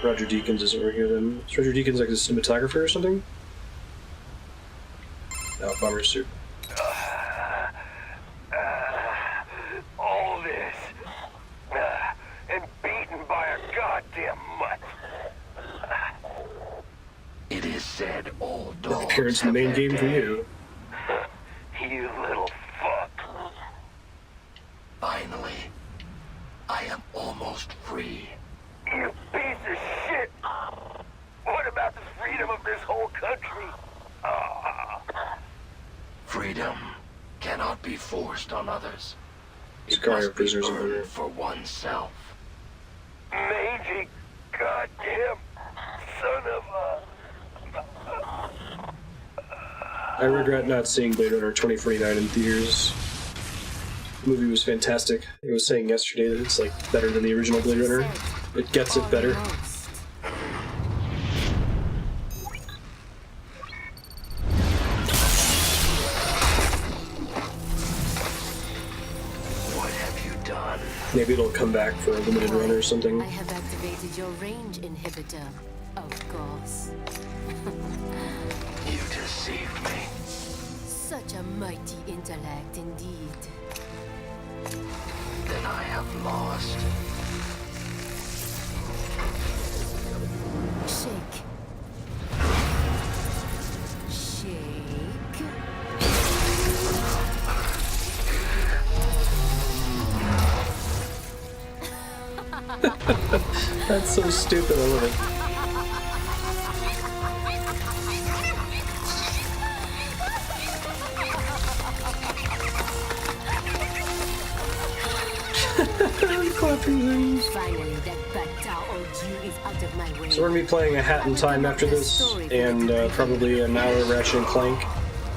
A: Roger Deakins isn't working with him. Is Roger Deakins like a cinematographer or something? No, bummer suit.
G: All this. And beaten by a goddamn mutt.
E: It is said all dogs
A: Appearance in the main game for you.
G: You little fuck.
E: Finally, I am almost free.
G: You piece of shit. What about the freedom of this whole country?
E: Freedom cannot be forced on others.
A: Sicario prisoners in
E: earned for oneself.
G: Mangy, goddamn son of a...
A: I regret not seeing Blade Runner 2049 in theaters. The movie was fantastic. I was saying yesterday that it's like better than the original Blade Runner. It gets it better. Maybe it'll come back for a limited run or something.
I: I have activated your range inhibitor, of course.
E: You deceived me.
I: Such a mighty intellect indeed.
E: Then I have lost.
I: Shake. Shake.
A: That's so stupid, I love it.
I: Finally, that Batao orgy is out of my way.
A: So we're gonna be playing a Hat in Time after this, and probably an hour of Ratchet and Clank.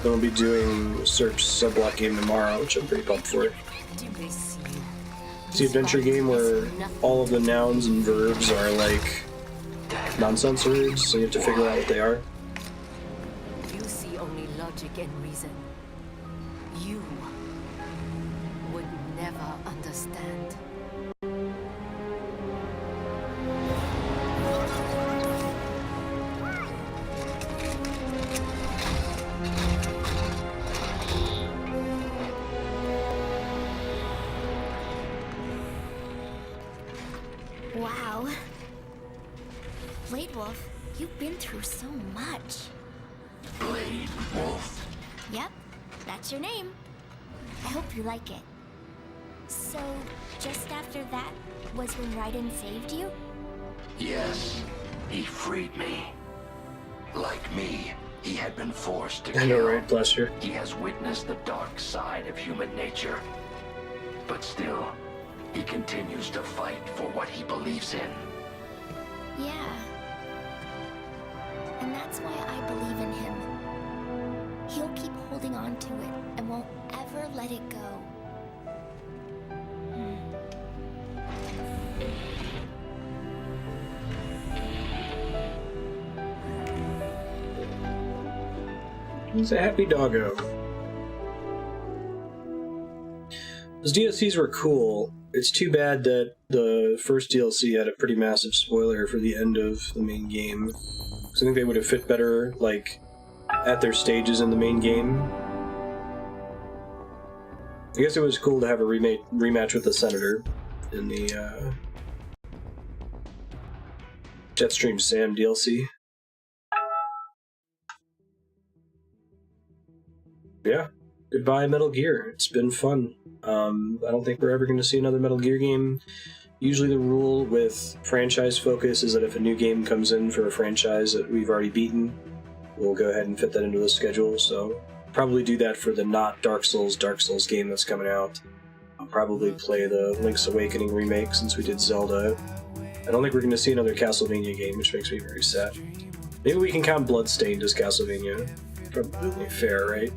A: Then we'll be doing Search Subblock game tomorrow, which I'm pretty pumped for.
I: Do they see you?
A: It's the adventure game where all of the nouns and verbs are like nonsense words, so you have to figure out what they are.
I: You see only logic and reason. You would never understand.
L: Wow. Blade Wolf, you've been through so much.
J: Blade Wolf.
L: Yep, that's your name. I hope you like it. So, just after that was when Raiden saved you?
J: Yes, he freed me. Like me, he had been forced to
A: I know,
J: kill.
A: right? Bless you.
J: He has witnessed the dark side of human nature. But still, he continues to fight for what he believes in.
L: Yeah. And that's why I believe in him. He'll keep holding on to it and won't ever let it go.
A: He's a happy doggo. Those DLCs were cool. It's too bad that the first DLC had a pretty massive spoiler for the end of the main game. Because I think they would have fit better, like, at their stages in the main game. I guess it was cool to have a rematch with the Senator in the Jetstream Sam DLC. Yeah. Goodbye, Metal Gear. It's been fun. I don't think we're ever going to see another Metal Gear game. Usually the rule with franchise focus is that if a new game comes in for a franchise that we've already beaten, we'll go ahead and fit that into the schedule. So probably do that for the not Dark Souls game that's coming out. I'll probably play the Link's Awakening remake since we did Zelda. I don't think we're going to see another Castlevania game, which makes me very sad. Maybe we can count Bloodstained as Castlevania. Probably fair, right?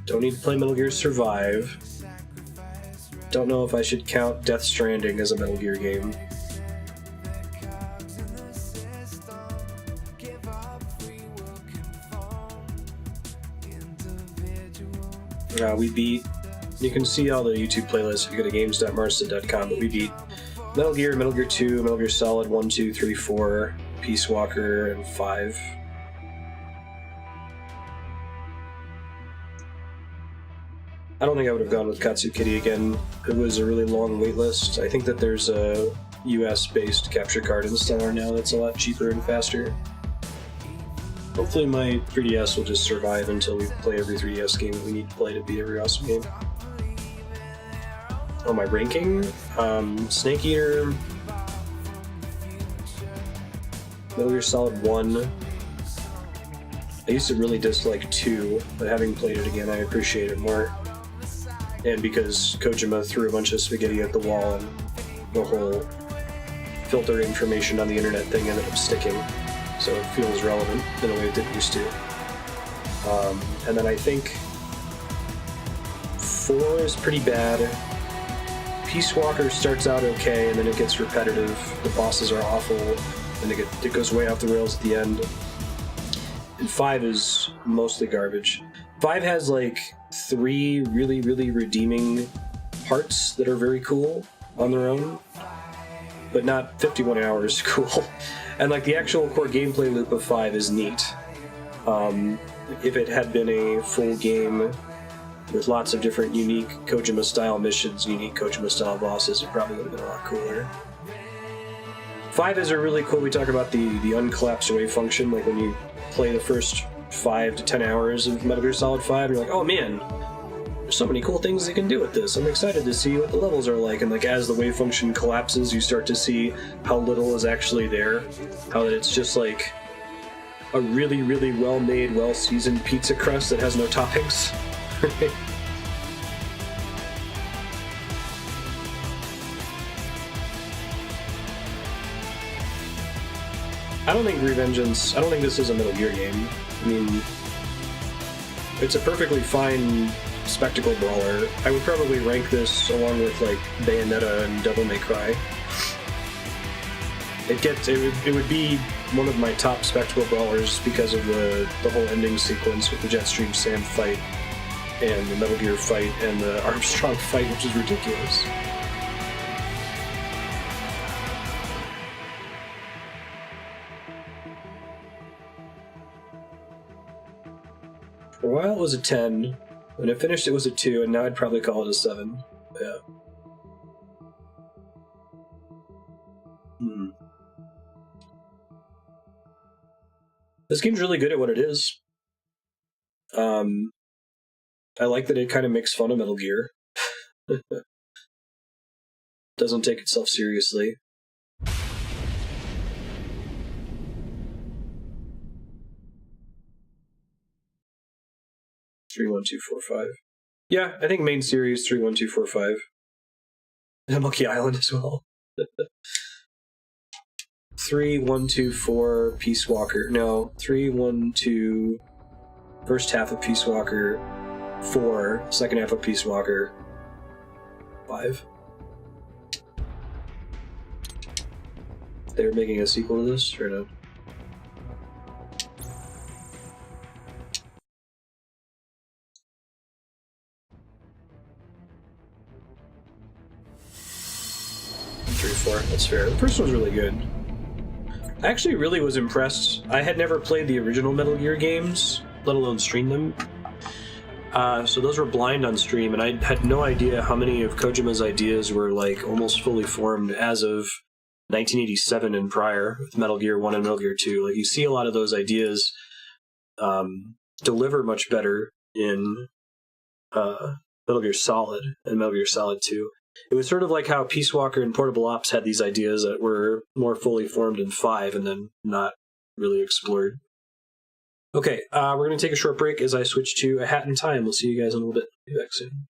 A: Don't need to play Metal Gear Survive. Don't know if I should count Death Stranding as a Metal Gear game. We beat... You can see all the YouTube playlists if you go to games.marstead.com, but we beat Metal Gear, Metal Gear 2, Metal Gear Solid 1, 2, 3, 4, Peace Walker, and 5. I don't think I would have gone with Katsu Kitty again. It was a really long waitlist. I think that there's a US-based capture card installer now that's a lot cheaper and faster. Hopefully my 3DS will just survive until we play every 3DS game that we need to play to beat every awesome game. Oh, my ranking? Snake Eater... Metal Gear Solid 1... I used to really dislike 2, but having played it again, I appreciate it more. And because Kojima threw a bunch of spaghetti at the wall and the whole filter information on the internet thing ended up sticking, so it feels relevant in a way it didn't used to. And then I think 4 is pretty bad. Peace Walker starts out okay, and then it gets repetitive. The bosses are awful, and it goes way off the rails at the end. And 5 is mostly garbage. 5 has like 3 really, really redeeming parts that are very cool on their own, but not 51 hours cool. And like the actual core gameplay loop of 5 is neat. If it had been a full game with lots of different unique Kojima-style missions, unique Kojima-style bosses, it probably would have been a lot cooler. 5 is a really cool, we talk about the uncollapsed wave function, like when you play the first 5 to 10 hours of Metal Gear Solid 5, you're like, oh man, there's so many cool things they can do with this. I'm excited to see what the levels are like. And like as the wave function collapses, you start to see how little is actually there. How it's just like a really, really well-made, well-seasoned pizza crust that has no toppings. I don't think Revengeance... I don't think this is a Metal Gear game. I mean, it's a perfectly fine spectacle brawler. I would probably rank this along with like Bayonetta and Devil May Cry. It would be one of my top spectacle brawlers because of the whole ending sequence with the Jetstream Sam fight and the Metal Gear fight and the Armstrong fight, which is ridiculous. For a while it was a 10. When I finished it was a 2, and now I'd probably call it a 7. Yeah. This game's really good at what it is. I like that it kind of makes fun of Metal Gear. Doesn't take itself seriously. Three, 1, 2, 4, 5. Yeah, I think main series 3, 1, 2, 4, 5. And Monkey Island as well. 3, 1, 2, 4, Peace Walker. No, 3, 1, 2, first half of Peace Walker. 4, second half of Peace Walker. 5. They're making a sequel to this, or no? Three, 4, that's fair. The first one's really good. I actually really was impressed. I had never played the original Metal Gear games, let alone streamed them. So those were blind on stream, and I had no idea how many of Kojima's ideas were like almost fully formed as of 1987 and prior with Metal Gear 1 and Metal Gear 2. Like, you see a lot of those ideas deliver much better in Metal Gear Solid and Metal Gear Solid 2. It was sort of like how Peace Walker and Portable Ops had these ideas that were more fully formed in 5 and then not really explored. Okay, we're going to take a short break as I switch to A Hat in Time. We'll see you guys in a little bit. Be back soon.